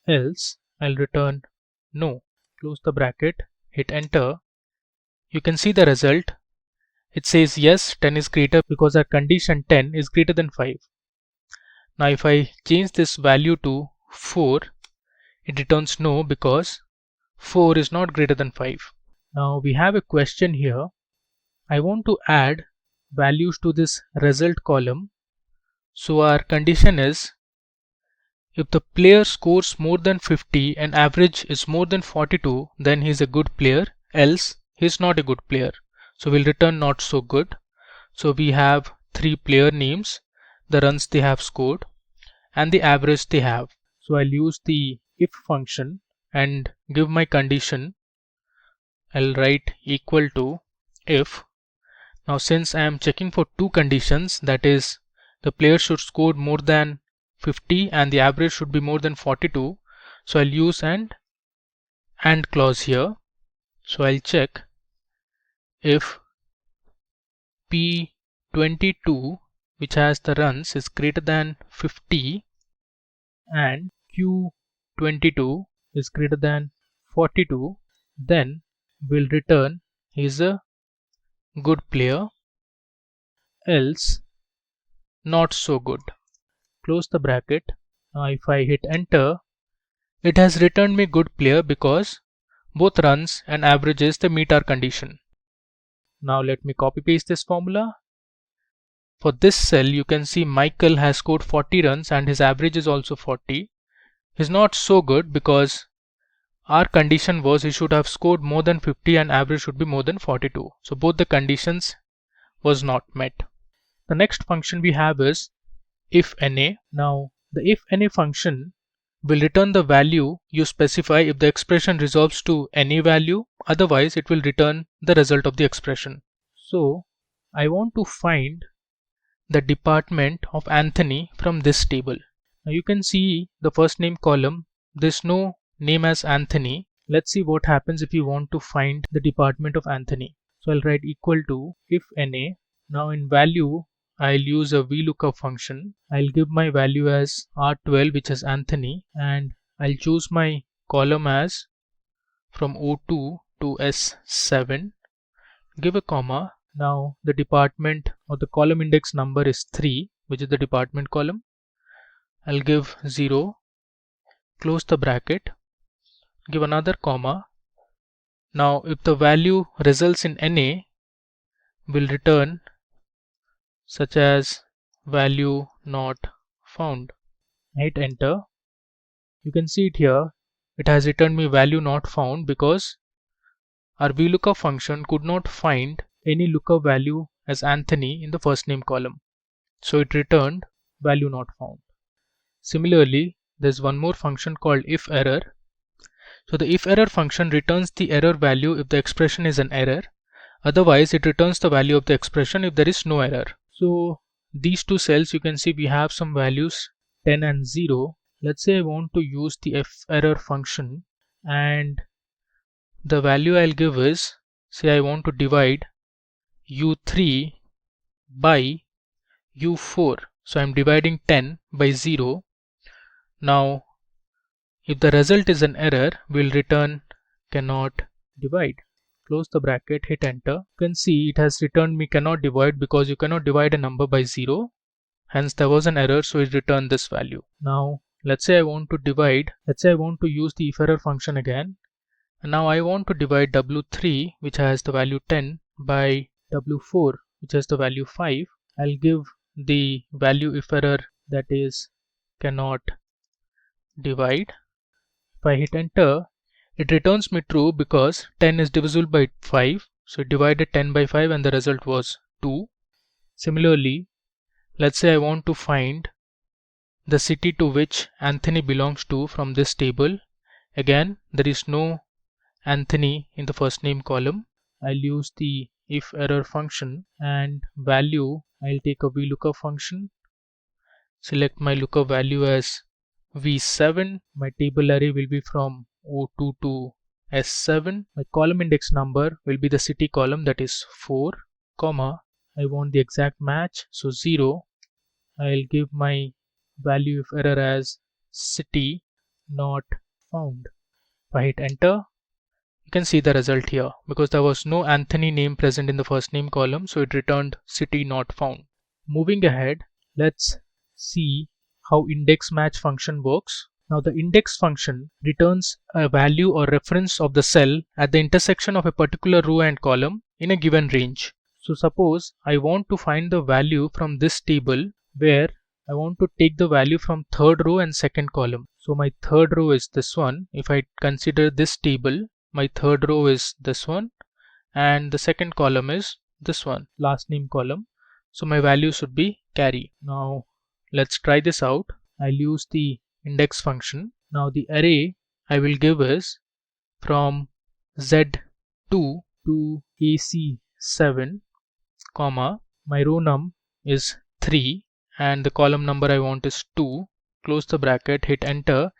else I'll return no. Close the bracket, hit enter. You can see the result. It says yes, 10 is greater because our condition 10 is greater than 5. Now if I change this value to 4, it returns no because 4 is not greater than 5. Now we have a question here. I want to add values to this result column. So our condition is, if the player scores more than 50 and average is more than 42, then he is a good player, else he is not a good player. So we'll return not so good. So we have 3 player names, the runs they have scored and the average they have. So I'll use the if function and give my condition. I'll write equal to if. Now since I am checking for 2 conditions, that is the player should score more than 50 and the average should be more than 42, so I'll use an AND clause here. So I'll check if P22, which has the runs, is greater than 50 and Q22 is greater than 42, then we'll return he is a good player, else not so good. Close the bracket. Now if I hit enter, it has returned me good player because both runs and averages they meet our condition. Now let me copy paste this formula. For this cell you can see Michael has scored 40 runs and his average is also 40. He's not so good because our condition was he should have scored more than 50 and average should be more than 42. So both the conditions was not met. The next function we have is if NA. Now the if NA function will return the value you specify if the expression resolves to any value, otherwise it will return the result of the expression. So I want to find the department of Anthony from this table. Now you can see the first name column, there's no name as Anthony. Let's see what happens if you want to find the department of Anthony. So I'll write equal to if NA. Now in value I'll use a VLOOKUP function. I'll give my value as R12, which is Anthony, and I'll choose my column as from O2 to S7. Give a comma. Now the department or the column index number is 3, which is the department column. I'll give 0, close the bracket, give another comma. Now if the value results in NA, we'll return such as value not found. Hit enter. You can see it here, it has returned me value not found because our VLOOKUP function could not find any lookup value as Anthony in the first name column. So it returned value not found. Similarly, there's one more function called ifError. So the ifError function returns the error value if the expression is an error. Otherwise, it returns the value of the expression if there is no error. So these two cells, you can see we have some values 10 and 0. Let's say I want to use the ifError function, and the value I'll give is, say I want to divide u3 by u4. So I'm dividing 10 by 0. Now if the result is an error, we'll return cannot divide. Close the bracket, hit enter. You can see it has returned me cannot divide because you cannot divide a number by 0. Hence there was an error, so it returned this value. Now let's say I want to divide, let's say I want to use the ifError function again. And now I want to divide w3, which has the value 10, by w4, which has the value 5. I'll give the value ifError, that is cannot divide. If I hit enter, it returns me true because 10 is divisible by 5. So it divided 10 by 5 and the result was 2. Similarly, let's say I want to find the city to which Anthony belongs to from this table. Again, there is no Anthony in the first name column. I'll use the ifError function, and value, I'll take a VLOOKUP function, select my lookup value as V7. My table array will be from O2 to S7. My column index number will be the city column, that is 4, comma, I want the exact match, so 0. I'll give my value ifError as city not found. If I hit enter, you can see the result here. Because there was no Anthony name present in the first name column, so it returned city not found. Moving ahead, let's see how index match function works. Now the index function returns a value or reference of the cell at the intersection of a particular row and column in a given range. So suppose I want to find the value from this table where I want to take the value from third row and second column. So my third row is this one. If I consider this table, my third row is this one and the second column is this one, last name column. So my value should be carry. Now let's try this out. I'll use the index function. Now the array I will give is from Z2 to AC7, comma, my row num is 3 and the column number I want is 2. Close the bracket, hit enter.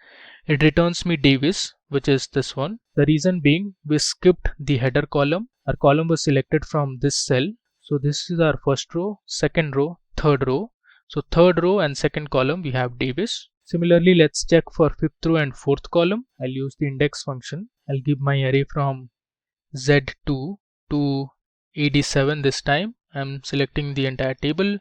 It returns me Davis, which is this one. The reason being we skipped the header column. Our column was selected from this cell. So this is our first row, second row, third row. So third row and second column we have Davis. Similarly, let's check for fifth row and fourth column. I'll use the index function. I'll give my array from Z2 to AD7 this time. I'm selecting the entire table.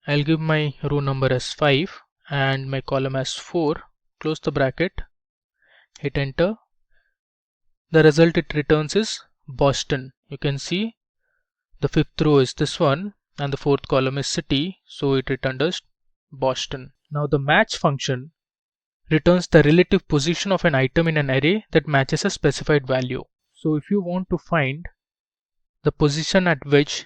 I'll give my row number as 5 and my column as 4. Close the bracket, hit enter. The result it returns is Boston. You can see the fifth row is this one and the fourth column is city, so it returned us Boston. Now the match function returns the relative position of an item in an array that matches a specified value. So if you want to find the position at which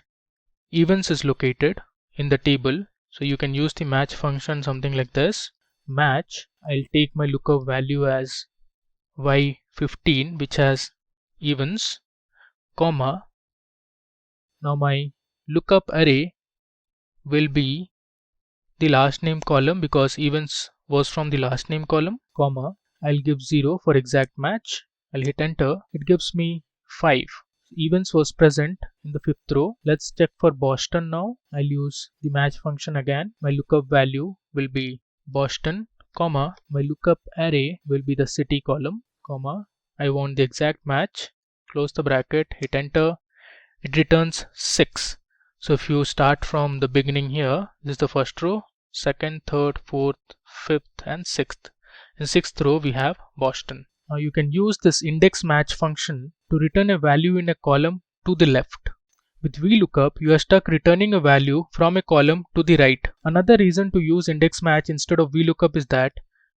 Evans is located in the table, so you can use the match function something like this. Match, I'll take my lookup value as Y15, which has Evans, comma. Now my lookup array will be the last name column because Evans was from the last name column, comma. I'll give 0 for exact match. I'll hit enter. It gives me 5. Evans was present in the fifth row. Let's check for Boston now. I'll use the match function again. My lookup value will be Boston, comma. My lookup array will be the city column, comma. I want the exact match. Close the bracket, hit enter. It returns 6. So if you start from the beginning here, this is the first row, second, third, fourth, fifth and sixth. In sixth row we have Boston. Now you can use this index match function to return a value in a column to the left. With VLOOKUP, you are stuck returning a value from a column to the right. Another reason to use index match instead of VLOOKUP is that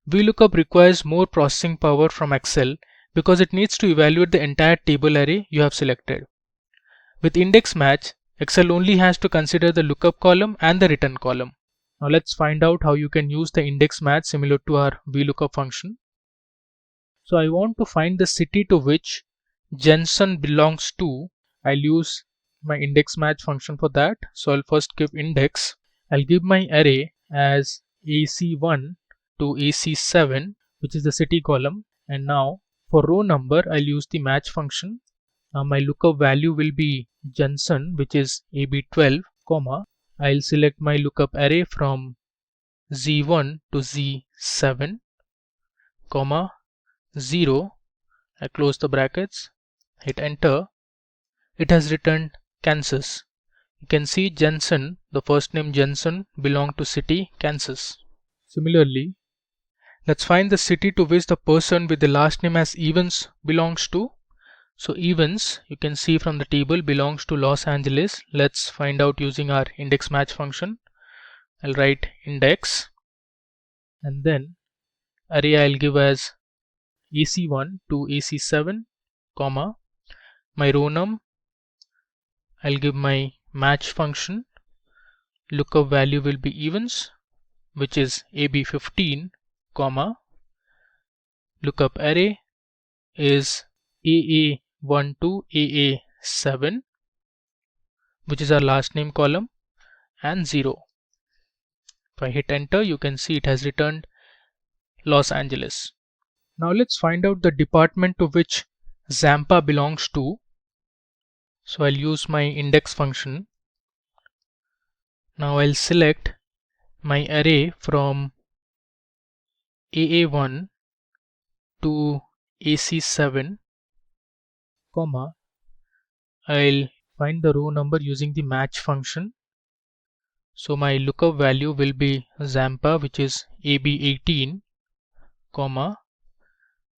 VLOOKUP requires more processing power from Excel because it needs to evaluate the entire table array you have selected. With index match, Excel only has to consider the lookup column and the return column. Now let's find out how you can use the index match similar to our VLOOKUP function. So I want to find the city to which Jensen belongs to. I'll use my index match function for that. So I'll first give index. I'll give my array as AC1 to AC7, which is the city column. And now for row number, I'll use the match function. Now my lookup value will be Jensen, which is AB12, comma. I'll select my lookup array from Z1 to Z7, comma, 0. I close the brackets, hit enter. It has returned Kansas. You can see Jensen, the first name Jensen, belonged to city Kansas. Similarly, let's find the city to which the person with the last name as Evans belongs to. So Evans, you can see from the table, belongs to Los Angeles. Let's find out using our index match function. I'll write index and then array I'll give as AC1 to AC7, comma, my row num, I'll give my match function. Lookup value will be Evans, which is AB15, comma, lookup array is AA1 to AA7, which is our last name column, and 0. If I hit enter, you can see it has returned Los Angeles. Now let's find out the department to which Zampa belongs to. So I'll use my index function. Now I'll select my array from AA1 to AC7, comma, I'll find the row number using the match function. So my lookup value will be Zampa, which is AB18, comma,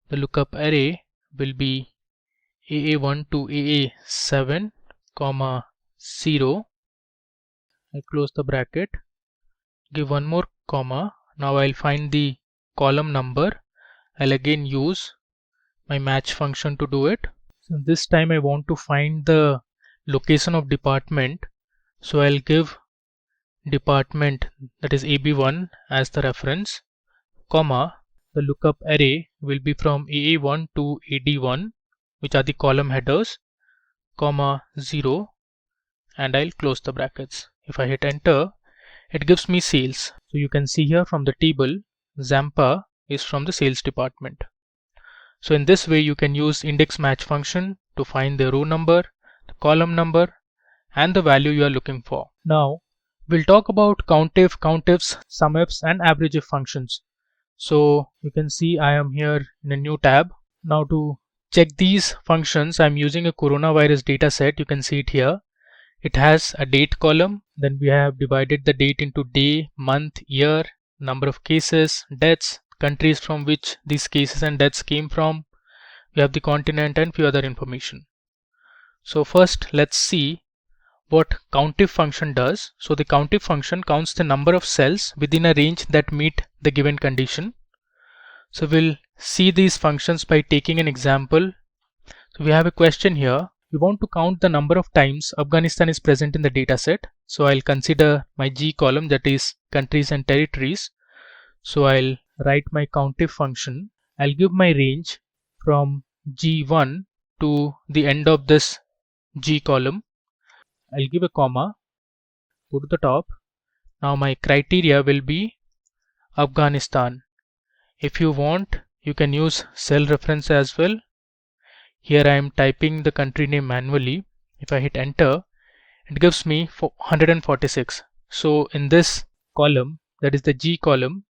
the lookup array will be AA1 to AA7, comma, 0. I close the bracket, give one more comma. Now I'll find the column number. I'll again use my match function to do it. So this time I want to find the location of department. So I'll give department, that is AB1, as the reference, comma, the lookup array will be from AA1 to AD1, which are the column headers, comma, 0, and I'll close the brackets. If I hit enter, it gives me sales. So you can see here from the table, Zampa is from the sales department. So in this way you can use index match function to find the row number, the column number, and the value you are looking for. Now we'll talk about COUNTIF, COUNTIFs, SUMIFs, and AVERAGEIF functions. So you can see I am here in a new tab. Now to check these functions, I'm using a coronavirus data set. You can see it here. It has a date column. Then we have divided the date into day, month, year, number of cases, deaths, countries from which these cases and deaths came from. We have the continent and few other information. So first let's see what COUNTIF function does. So the COUNTIF function counts the number of cells within a range that meet the given condition. So we'll see these functions by taking an example. So we have a question here. We want to count the number of times Afghanistan is present in the data set. So I'll consider my G column, that is countries and territories. So I'll write my COUNTIF function. I'll give my range from G1 to the end of this G column. I'll give a comma, go to the top. Now my criteria will be Afghanistan. If you want, you can use cell reference as well. Here I am typing the country name manually. If I hit enter, it gives me 146. So in this column, that is the G column,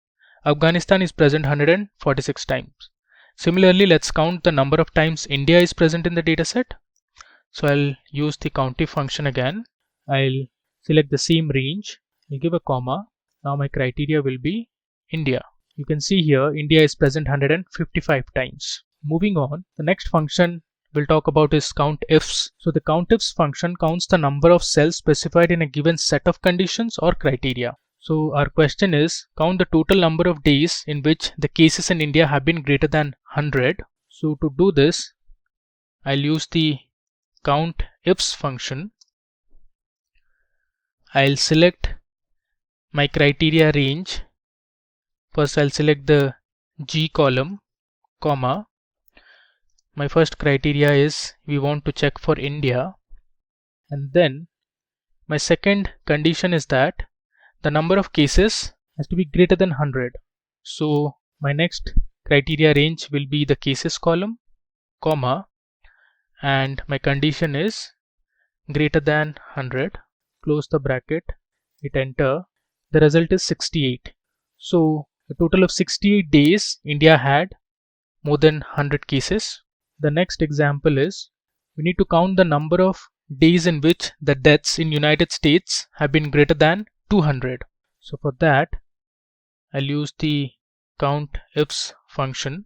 Afghanistan is present 146 times. Similarly, let's count the number of times India is present in the dataset. So I'll use the COUNTIF function again. I'll select the same range. I'll give a comma. Now my criteria will be India. You can see here India is present 155 times. Moving on, the next function we'll talk about is COUNTIFs. So the COUNTIFs function counts the number of cells specified in a given set of conditions or criteria. So our question is, count the total number of days in which the cases in India have been greater than 100. So to do this, I'll use the count ifs function. I'll select my criteria range. First I'll select the G column, comma. My first criteria is we want to check for India, and then my second condition is that the number of cases has to be greater than 100. So my next criteria range will be the cases column, comma, and my condition is greater than 100. Close the bracket, hit enter. The result is 68. So a total of 68 days India had more than 100 cases. The next example is we need to count the number of days in which the deaths in United States have been greater than 200. So for that I'll use the count ifs function.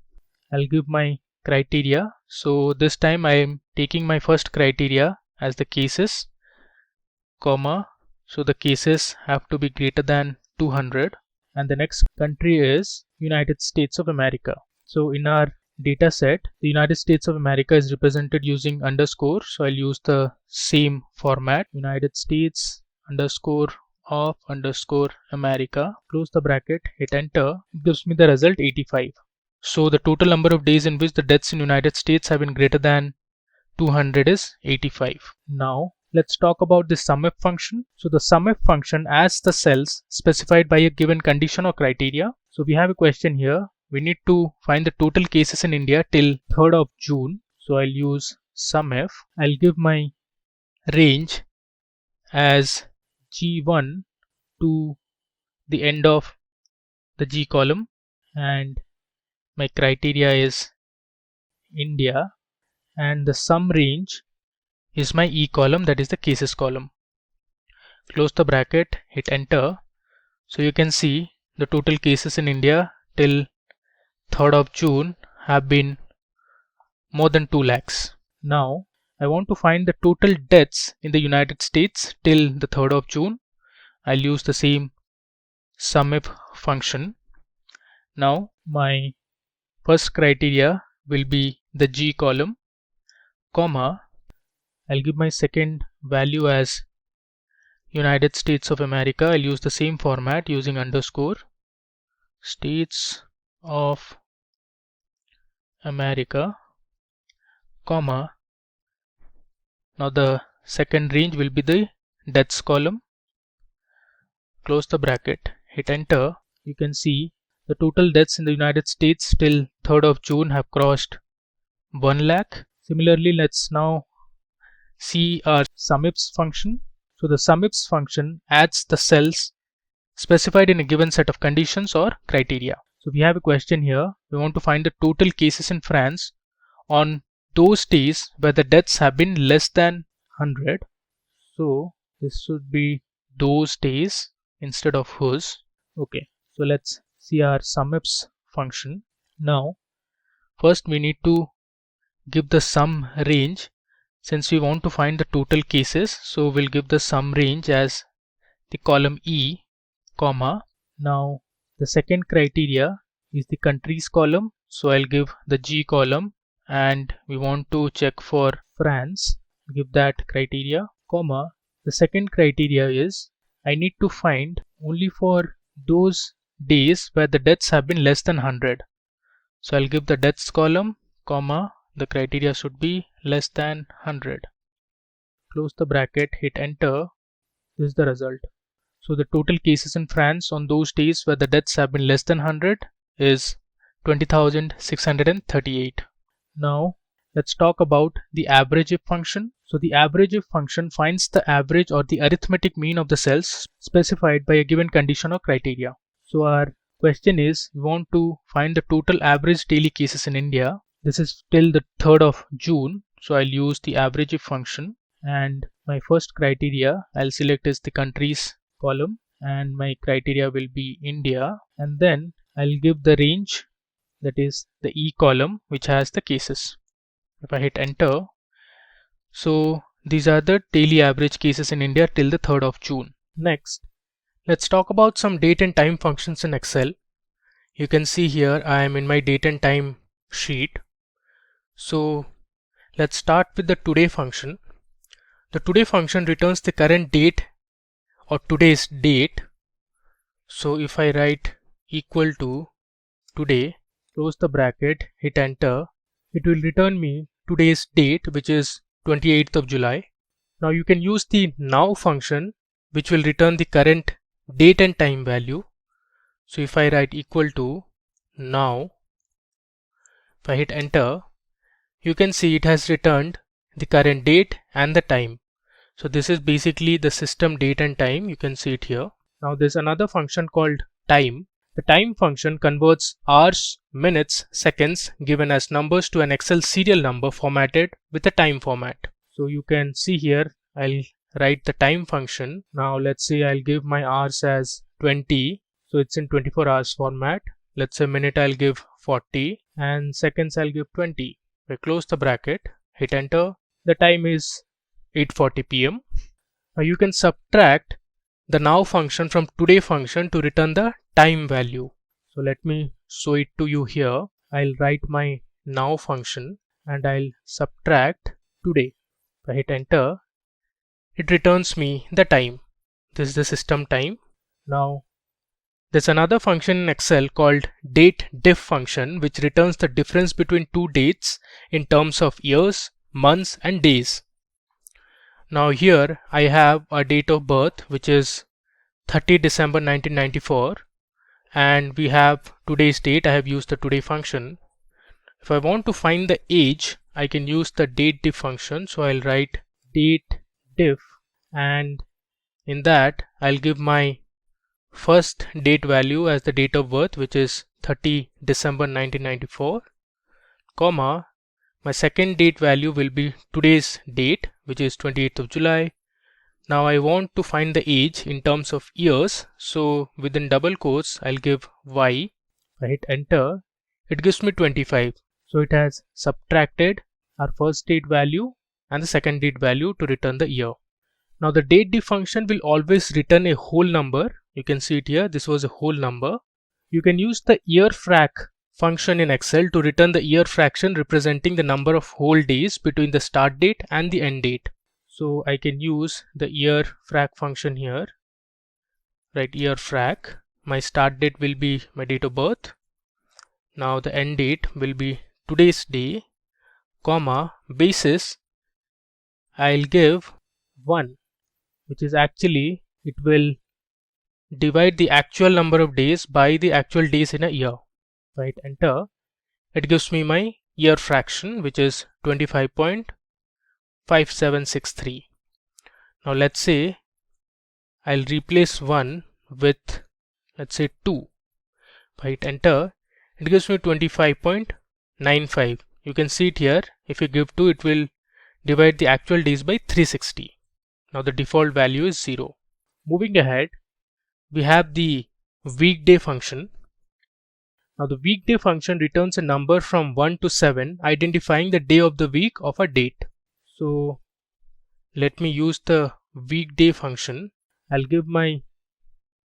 I'll give my criteria. So this time I am taking my first criteria as the cases, comma, so the cases have to be greater than 200, and the next country is United States of America. So in our data set, the United States of America is represented using underscore, so I'll use the same format, United States underscore of underscore America. Close the bracket, hit enter. It gives me the result 85. So the total number of days in which the deaths in United States have been greater than 200 is 85. Now let's talk about the SUMIF function. So the SUMIF function adds the cells specified by a given condition or criteria. So we have a question here. We need to find the total cases in India till 3rd of June. So I'll use SUMIF. I'll give my range as G1 to the end of the G column, and my criteria is India, and the sum range is my E column, that is the cases column. Close the bracket, hit enter. So you can see the total cases in India till 3rd of June have been more than 2 lakhs. Now I want to find the total deaths in the United States till the 3rd of June. I'll use the same SUMIF function. Now my first criteria will be the G column, comma, I'll give my second value as United States of America. I'll use the same format using underscore, States of America, comma. Now the second range will be the deaths column. Close the bracket, hit enter. You can see the total deaths in the United States till 3rd of June have crossed 1 lakh. Similarly, let's now see our SUMIFs function. So the SUMIFs function adds the cells specified in a given set of conditions or criteria. So we have a question here. We want to find the total cases in France on those days where the deaths have been less than 100. So this should be those days instead of whose. Okay, so let's see our SUMIFs function. Now first we need to give the sum range. Since we want to find the total cases, so we'll give the sum range as the column E, comma. Now the second criteria is the countries column, so I'll give the G column, and we want to check for France, give that criteria, comma. The second criteria is I need to find only for those days where the deaths have been less than 100. So I'll give the deaths column, comma, the criteria should be less than 100. Close the bracket, hit enter. This is the result. So the total cases in France on those days where the deaths have been less than 100 is 20,638. Now let's talk about the average if function. So the average if function finds the average or the arithmetic mean of the cells specified by a given condition or criteria. So our question is, we want to find the total average daily cases in India. This is till the 3rd of June. So I'll use the average if function, and my first criteria I'll select is the countries column, and my criteria will be India, and then I'll give the range, that is the E column, which has the cases. If I hit enter, so these are the daily average cases in India till the 3rd of June. Next, Let's talk about some date and time functions in Excel. You can see here I am in my date and time sheet. So let's start with the today function. The today function returns the current date or today's date. So if I write equal to today, close the bracket, hit enter, it will return me today's date, which is 28th of July. Now you can use the now function, which will return the current date and time value. So if I write equal to now, if I hit enter, you can see it has returned the current date and the time. So this is basically the system date and time. You can see it here. Now there's another function called time. The time function converts hours, minutes, seconds given as numbers to an Excel serial number formatted with a time format. So you can see here, I'll write the time function. Now let's say I'll give my hours as 20. So it's in 24 hours format. Let's say minute I'll give 40 and seconds I'll give 20. If I close the bracket, hit enter, the time is 8:40 p.m. Now you can subtract the now function from today function to return the time value. So let me show it to you here. I'll write my now function and I'll subtract today. If I hit enter, it returns me the time. This is the system time. Now there's another function in Excel called dateDiff function, which returns the difference between two dates in terms of years, months and days. Now here I have a date of birth, which is 30 December 1994, and we have today's date. I have used the today function. If I want to find the age, I can use the dateDiff function. So I'll write dateDiff, and in that I'll give my first date value as the date of birth, which is 30 December 1994, comma, my second date value will be today's date, which is 28th of July. Now I want to find the age in terms of years, so within double quotes I'll give Y. I hit enter, it gives me 25. So it has subtracted our first date value and the second date value to return the year. Now the dateDiff function will always return a whole number. You can see it here, this was a whole number. You can use the yearFrac function in Excel to return the year fraction representing the number of whole days between the start date and the end date. So I can use the yearFrac function here. Right, yearFrac. My start date will be my date of birth. Now the end date will be today's day, comma, basis I'll give 1, which is actually, it will divide the actual number of days by the actual days in a year. Right, enter, it gives me my year fraction, which is 25.5763. Now let's say I'll replace 1 with, let's say, 2. If I hit enter, it gives me 25.95. You can see it here. If you give 2, it will divide the actual days by 360. Now the default value is 0. Moving ahead, we have the weekday function. Now the weekday function returns a number from 1 to 7, identifying the day of the week of a date. So let me use the weekday function. I'll give my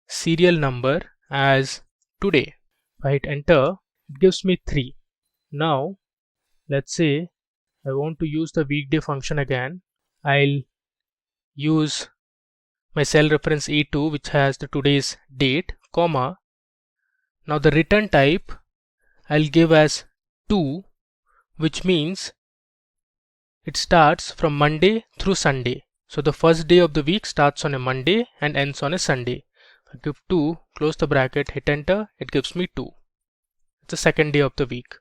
serial number as today. If I hit enter, it gives me 3. Now let's say I want to use the weekday function again. I'll use my cell reference A2, which has the today's date, comma. Now the return type I'll give as 2, which means it starts from Monday through Sunday. So the first day of the week starts on a Monday and ends on a Sunday. If I give 2, close the bracket, hit enter, it gives me 2. It's the second day of the week.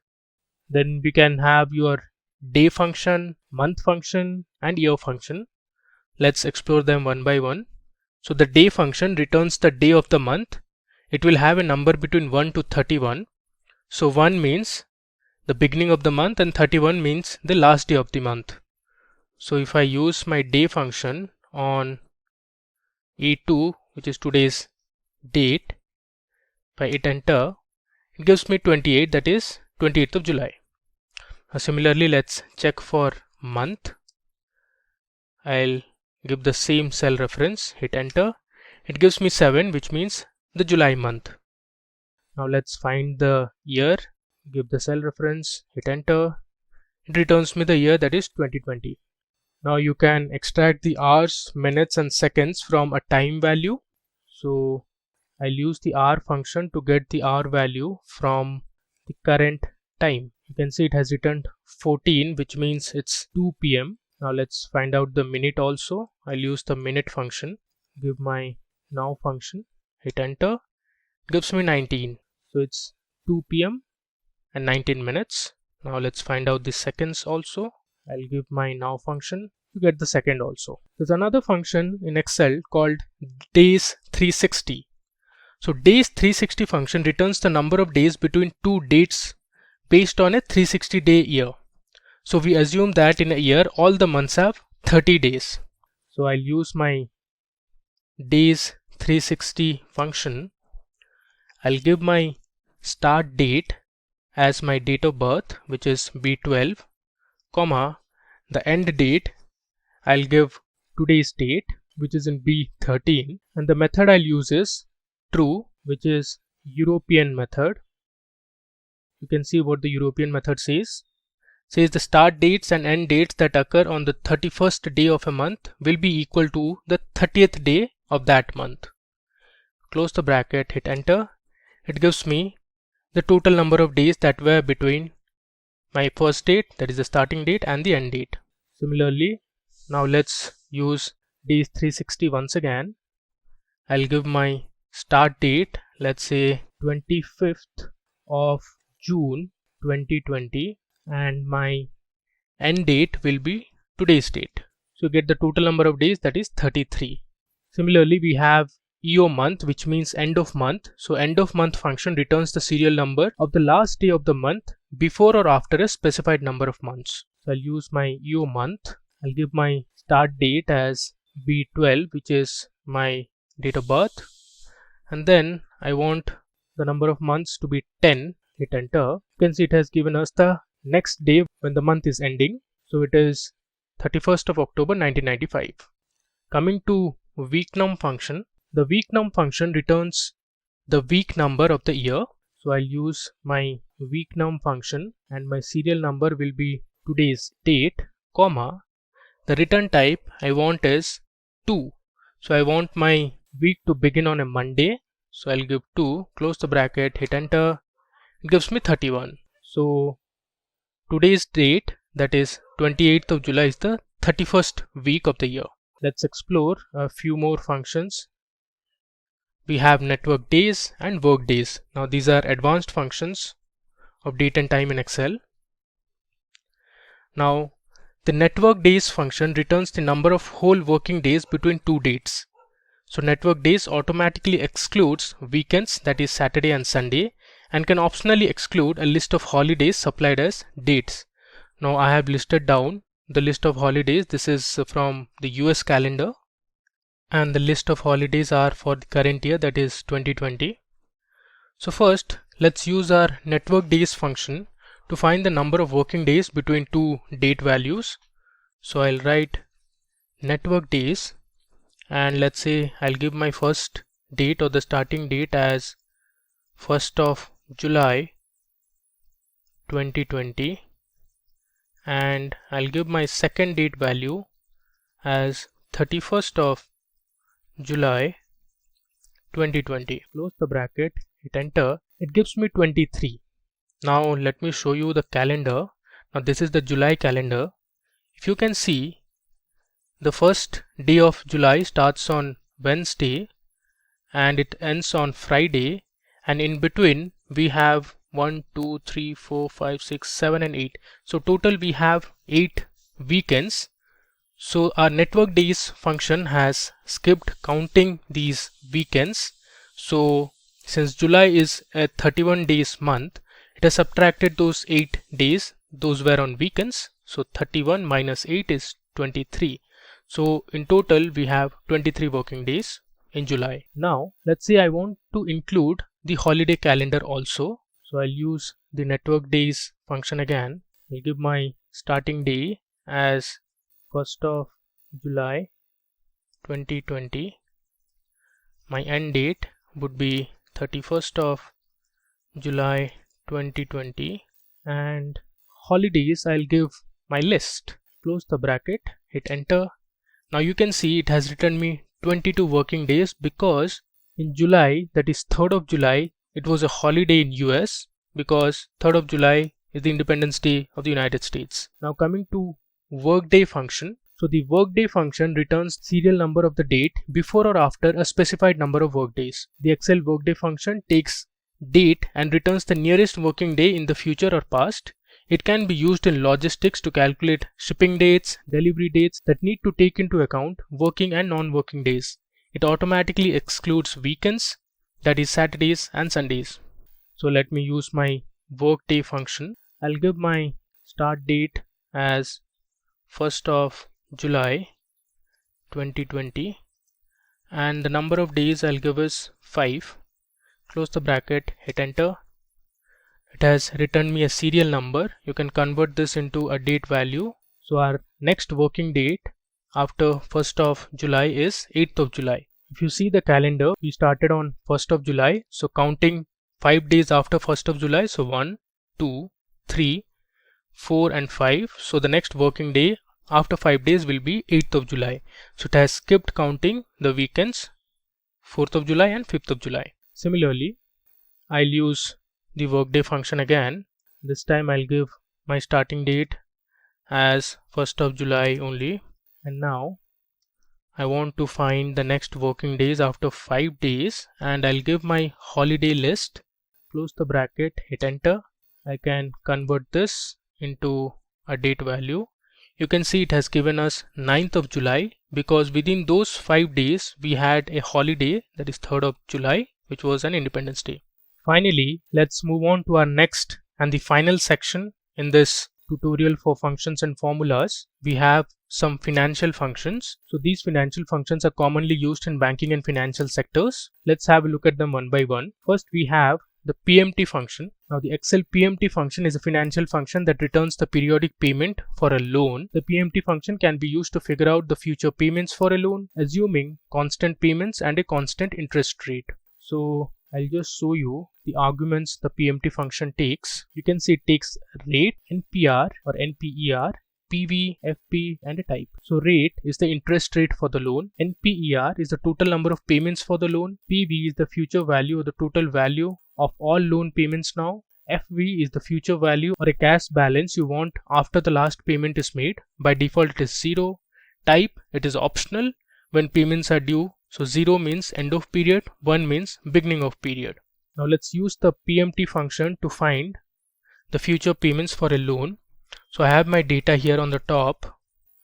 Then we can have your day function, month function and year function. Let's explore them one by one. So the day function returns the day of the month. It will have a number between 1 to 31. So 1 means the beginning of the month and 31 means the last day of the month. So if I use my day function on A2, which is today's date, if I hit enter, it gives me 28, that is 28th of July. Now similarly, let's check for month. I'll give the same cell reference, hit enter. It gives me 7, which means the July month. Now let's find the year, give the cell reference, hit enter. It returns me the year, that is 2020. Now you can extract the hours, minutes and seconds from a time value. So I'll use the hour function to get the hour value from the current time. You can see it has returned 14, which means it's 2 p.m. Now let's find out the minute also. I'll use the minute function, give my now function, hit enter. It gives me 19. So it's 2 p.m. and 19 minutes. Now let's find out the seconds also. I'll give my now function to get the second also. There's another function in Excel called days 360. So days 360 function returns the number of days between two dates based on a 360 day year. So we assume that in a year all the months have 30 days. So I'll use my days 360 function. I'll give my start date as my date of birth, which is B12, comma, the end date I'll give today's date, which is in B13, and the method I'll use is true, which is European method. You can see what the European method says. Says the start dates and end dates that occur on the 31st day of a month will be equal to the 30th day of that month. Close the bracket, hit enter. It gives me the total number of days that were between my first date, that is the starting date, and the end date. Similarly, now let's use days 360 once again. I'll give my start date, let's say 25th of June 2020, and my end date will be today's date. So you get the total number of days, that is 33. Similarly, we have EO month, which means end of month. So end of month function returns the serial number of the last day of the month before or after a specified number of months. So I'll use my EO month. I'll give my start date as B12, which is my date of birth, and then I want the number of months to be 10. Hit enter. You can see it has given us the next day when the month is ending. So it is 31st of October 1995. Coming to weeknum function, the weeknum function returns the week number of the year. So I'll use my weeknum function and my serial number will be today's date, comma, the return type I want is 2. So I want my week to begin on a Monday. So I'll give 2, close the bracket, hit enter. It gives me 31. So today's date, that is 28th of July, is the 31st week of the year. Let's explore a few more functions. We have network days and work days. Now these are advanced functions of date and time in Excel. Now the network days function returns the number of whole working days between two dates. So network days automatically excludes weekends, that is Saturday and Sunday, and can optionally exclude a list of holidays supplied as dates. Now I have listed down the list of holidays. This is from the US calendar, and the list of holidays are for the current year, that is 2020. So first let's use our network days function to find the number of working days between two date values. So I'll write network days, and let's say I'll give my first date or the starting date as 1st of July 2020, and I'll give my second date value as 31st of July 2020. Close the bracket, hit enter. It gives me 23. Now let me show you the calendar. Now this is the July calendar. If you can see, the first day of July starts on Wednesday and it ends on Friday, and in between we have 1, 2, 3, 4, 5, 6, 7 and 8. So total we have 8 weekends. So our network days function has skipped counting these weekends. So since July is a 31 days month, it has subtracted those 8 days. Those were on weekends. So 31 minus 8 is 23. So in total we have 23 working days in July. Now let's say I want to include the holiday calendar also. So I'll use the network days function again. I'll give my starting day as 1st of July 2020, my end date would be 31st of July 2020, and holidays I'll give my list. Close the bracket, hit enter. Now you can see it has returned me 22 working days because in July, that is 3rd of July, it was a holiday in US because 3rd of July is the Independence Day of the United States. Now coming to workday function. So the workday function returns serial number of the date before or after a specified number of workdays. The Excel workday function takes date and returns the nearest working day in the future or past. It can be used in logistics to calculate shipping dates, delivery dates that need to take into account working and non-working days. It automatically excludes weekends, that is Saturdays and Sundays. So let me use my workday function. I'll give my start date as 1st of July 2020 and the number of days I'll give is 5. Close the bracket, hit enter. It has returned me a serial number. You can convert this into a date value. So our next working date after 1st of July is 8th of July. If you see the calendar, we started on 1st of July. So counting 5 days after 1st of July. So 1, 2, 3, 4 and 5. So the next working day after 5 days will be 8th of July. So it has skipped counting the weekends 4th of July and 5th of July. Similarly, I'll use the workday function again. This time I'll give my starting date as 1st of July only. And now I want to find the next working days after 5 days and I'll give my holiday list. Close the bracket, hit enter. I can convert this into a date value. You can see it has given us 9th of July because within those 5 days we had a holiday, that is 3rd of July, which was an Independence Day. Finally, let's move on to our next and the final section in this tutorial for functions and formulas. We have some financial functions. So these financial functions are commonly used in banking and financial sectors. Let's have a look at them one by one. First, we have the PMT function. Now the Excel PMT function is a financial function that returns the periodic payment for a loan. The PMT function can be used to figure out the future payments for a loan, assuming constant payments and a constant interest rate. So I'll just show you the arguments the PMT function takes. You can see it takes rate, NPR or NPER, PV, FP and a type. So rate is the interest rate for the loan. NPER is the total number of payments for the loan. PV is the future value or the total value of all loan payments now. FV is the future value or a cash balance you want after the last payment is made. By default it is 0. Type, it is optional when payments are due. So 0 means end of period, 1 means beginning of period. Now let's use the PMT function to find the future payments for a loan. So I have my data here on the top.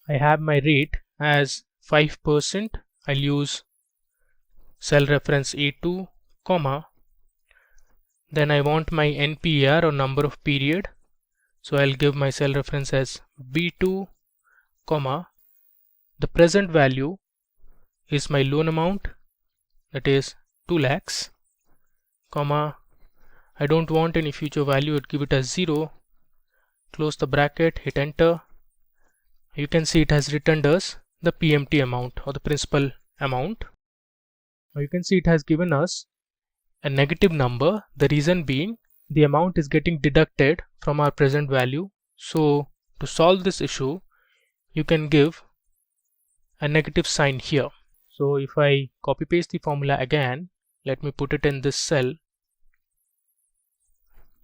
I have my rate as 5%. I'll use cell reference A2, comma. Then I want my NPER or number of period. So I'll give my cell reference as B2, comma. The present value is my loan amount, that is 2 lakhs, comma. I don't want any future value, I'd give it as 0. Close the bracket, hit enter. You can see it has returned us the PMT amount or the principal amount. Now you can see it has given us a negative number. The reason being the amount is getting deducted from our present value. So to solve this issue, you can give a negative sign here. So if I copy paste the formula again, let me put it in this cell,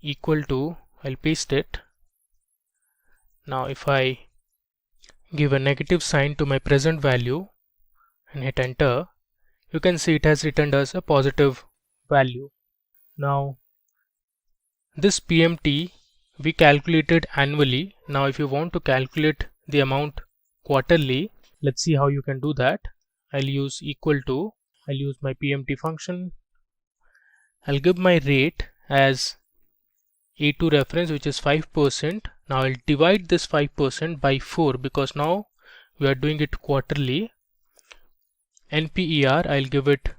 equal to, I'll paste it. Now if I give a negative sign to my present value and hit enter, you can see it has returned us a positive value. Now this PMT we calculated annually. Now if you want to calculate the amount quarterly, let's see how you can do that. I'll use equal to, I'll use my PMT function. I'll give my rate as A2 reference, which is 5%. Now I'll divide this 5% by 4 because now we are doing it quarterly. NPER, I'll give it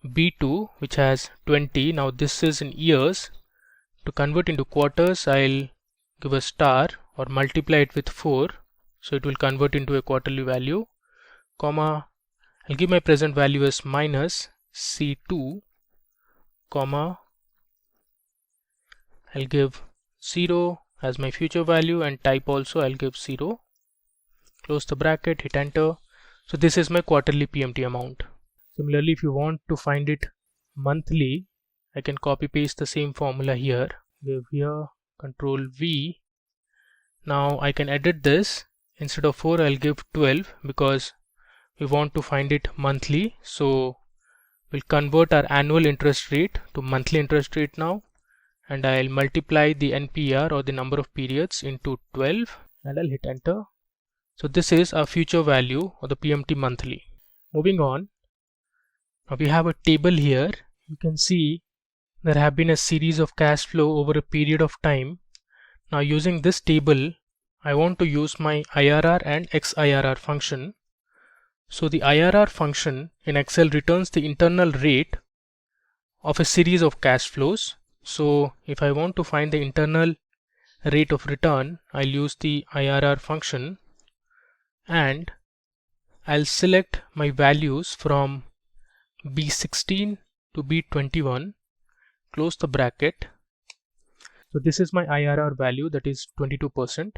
B2, which has 20. Now this is in years. To convert into quarters, I'll give a star or multiply it with 4. So it will convert into a quarterly value, comma. I'll give my present value as minus C2, comma, I'll give 0 as my future value and type also I'll give 0. Close the bracket, hit enter. So this is my quarterly PMT amount. Similarly, if you want to find it monthly, I can copy paste the same formula here. Give here, Control V. Now I can edit this. Instead of 4, I'll give 12 because we want to find it monthly. So we'll convert our annual interest rate to monthly interest rate now. And I'll multiply the NPR or the number of periods into 12 and I'll hit enter. So this is our future value or the PMT monthly. Moving on, now we have a table here. You can see there have been a series of cash flow over a period of time. Now using this table, I want to use my IRR and XIRR function. So the IRR function in Excel returns the internal rate of a series of cash flows. So if I want to find the internal rate of return, I'll use the IRR function and I'll select my values from B16 to B21, close the bracket. So this is my IRR value, that is 22%.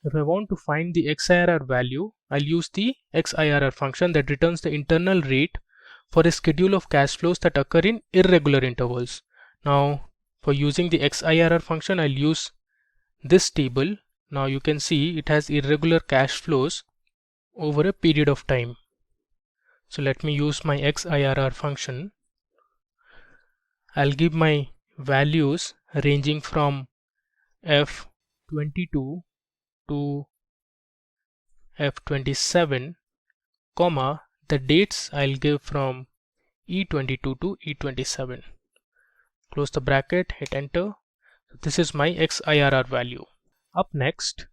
If I want to find the XIRR value, I'll use the XIRR function that returns the internal rate for a schedule of cash flows that occur in irregular intervals. Now for using the XIRR function, I'll use this table. Now you can see it has irregular cash flows over a period of time. So let me use my XIRR function. I'll give my values ranging from F22 to F27, comma, the dates I'll give from E22 to E27. Close the bracket, hit enter. This is my XIRR value. Up next,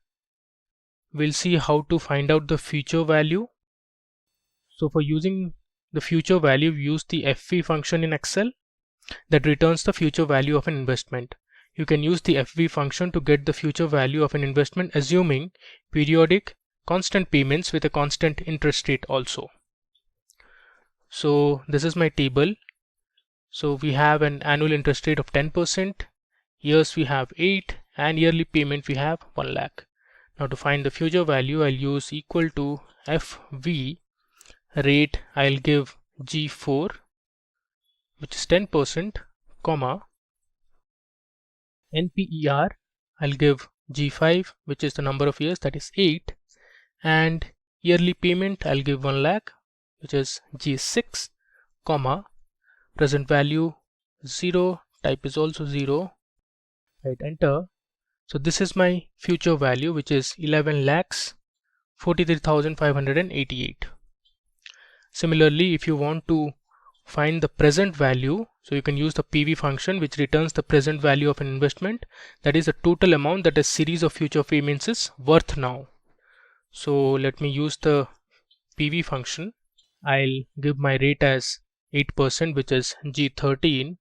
we'll see how to find out the future value. So for using the future value, we use the FV function in Excel that returns the future value of an investment. You can use the FV function to get the future value of an investment assuming periodic constant payments with a constant interest rate also. So this is my table. So we have an annual interest rate of 10%, years we have 8, and yearly payment we have 1 lakh. Now to find the future value, I'll use equal to FV rate, I'll give G4, which is 10%, comma, NPER, I'll give G5, which is the number of years, that is 8, and yearly payment I'll give 1 lakh, which is G6, comma, present value 0, type is also 0, hit enter. So this is my future value, which is 11 lakhs 43,588. Similarly, if you want to find the present value, so you can use the PV function which returns the present value of an investment, that is the total amount that a series of future payments is worth now. So let me use the PV function. I'll give my rate as 8%, which is G13,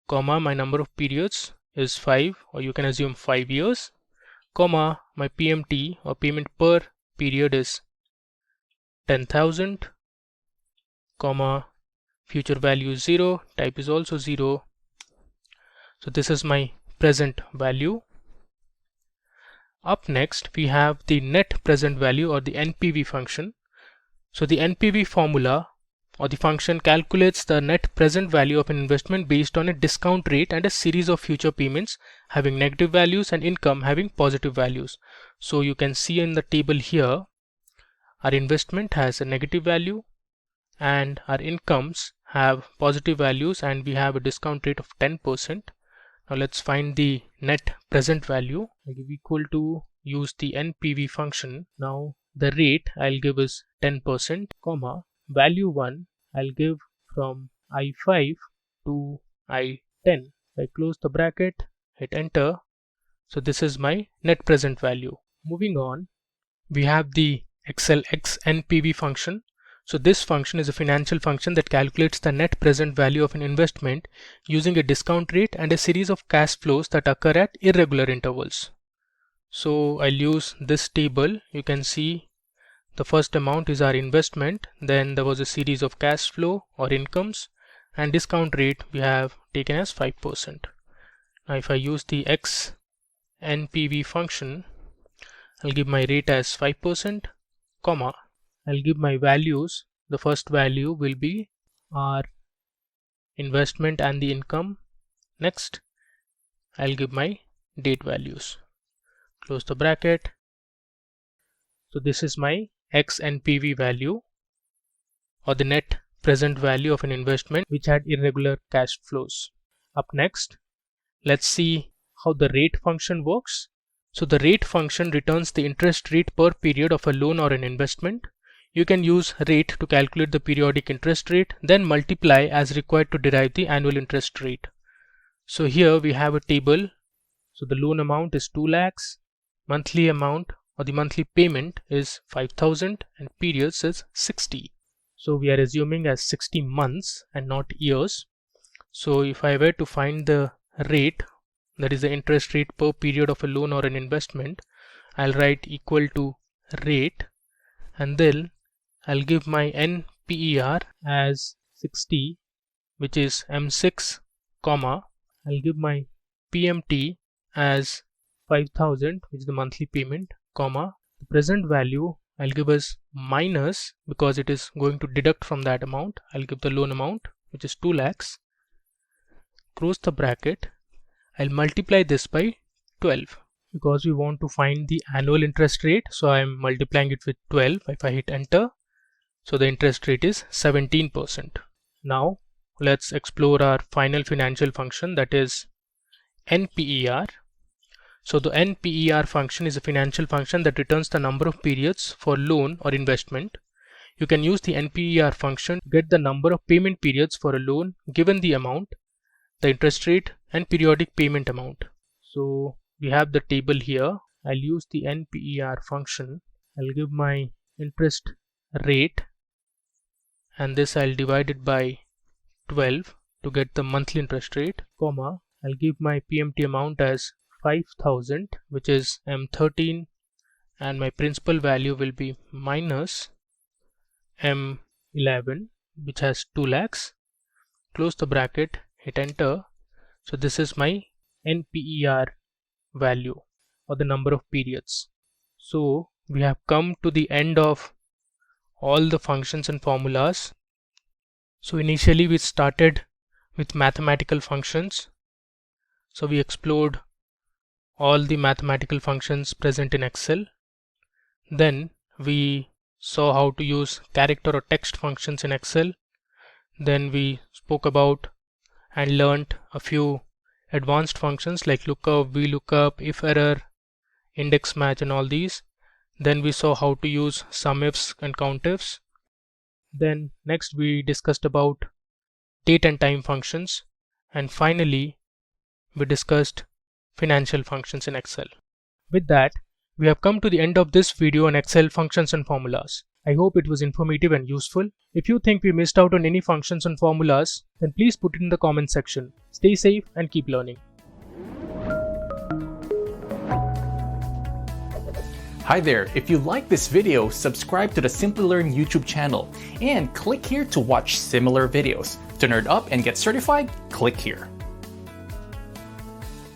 comma, my number of periods is 5, or you can assume 5 years, comma, my PMT or payment per period is 10,000, comma, future value is 0, type is also 0. So this is my present value. Up next, we have the net present value or the NPV function. So the NPV formula or the function calculates the net present value of an investment based on a discount rate and a series of future payments having negative values and income having positive values. So you can see in the table here, our investment has a negative value and our incomes have positive values, and we have a discount rate of 10%. Now let's find the net present value. I give equal to, use the NPV function. Now the rate I'll give is 10%, comma, value 1 I'll give from I5 to I10. I close the bracket, hit enter. So this is my net present value. Moving on, we have the Excel X NPV function. So this function is a financial function that calculates the net present value of an investment using a discount rate and a series of cash flows that occur at irregular intervals. So I'll use this table. You can see the first amount is our investment, then there was a series of cash flow or incomes, and discount rate we have taken as 5%. Now if I use the XNPV function, I'll give my rate as 5%, comma, I'll give my values. The first value will be our investment and the income. Next, I'll give my date values. Close the bracket. So this is my XNPV value, or the net present value of an investment which had irregular cash flows. Up next, let's see how the rate function works. So the rate function returns the interest rate per period of a loan or an investment. You can use rate to calculate the periodic interest rate, then multiply as required to derive the annual interest rate. So here we have a table. So the loan amount is 2 lakhs, monthly amount or the monthly payment is 5,000, and periods is 60. So we are assuming as 60 months and not years. So if I were to find the rate, that is the interest rate per period of a loan or an investment, I'll write equal to rate, and then I'll give my NPER as 60, which is M6, comma, I'll give my PMT as 5,000, which is the monthly payment, comma, the present value I'll give as minus, because it is going to deduct from that amount. I'll give the loan amount, which is 2 lakhs, close the bracket. I'll multiply this by 12 because we want to find the annual interest rate. So I'm multiplying it with 12. If I hit enter, so the interest rate is 17%. Now let's explore our final financial function, that is NPER. So the NPER function is a financial function that returns the number of periods for loan or investment. You can use the NPER function to get the number of payment periods for a loan given the amount, the interest rate and periodic payment amount. So we have the table here. I'll use the NPER function. I'll give my interest rate, and this I'll divide it by 12 to get the monthly interest rate, comma, I'll give my PMT amount as 5,000, which is M13, and my principal value will be minus M11, which has 2 lakhs. Close the bracket, hit enter. So this is my NPER value, or the number of periods. So we have come to the end of all the functions and formulas. So initially we started with mathematical functions. So we explored all the mathematical functions present in Excel. Then we saw how to use character or text functions in Excel. Then we spoke about and learnt a few advanced functions like lookup, VLOOKUP, if error, index match, and all these. Then we saw how to use SUMIFs and COUNTIFs. Then next we discussed about date and time functions, and finally we discussed financial functions in Excel. With that, we have come to the end of this video on Excel functions and formulas. I hope it was informative and useful. If you think we missed out on any functions and formulas, then please put it in the comment section. Stay safe and keep learning. Hi there, if you like this video, subscribe to the Simplilearn YouTube channel and click here to watch similar videos. To nerd up and get certified, click here.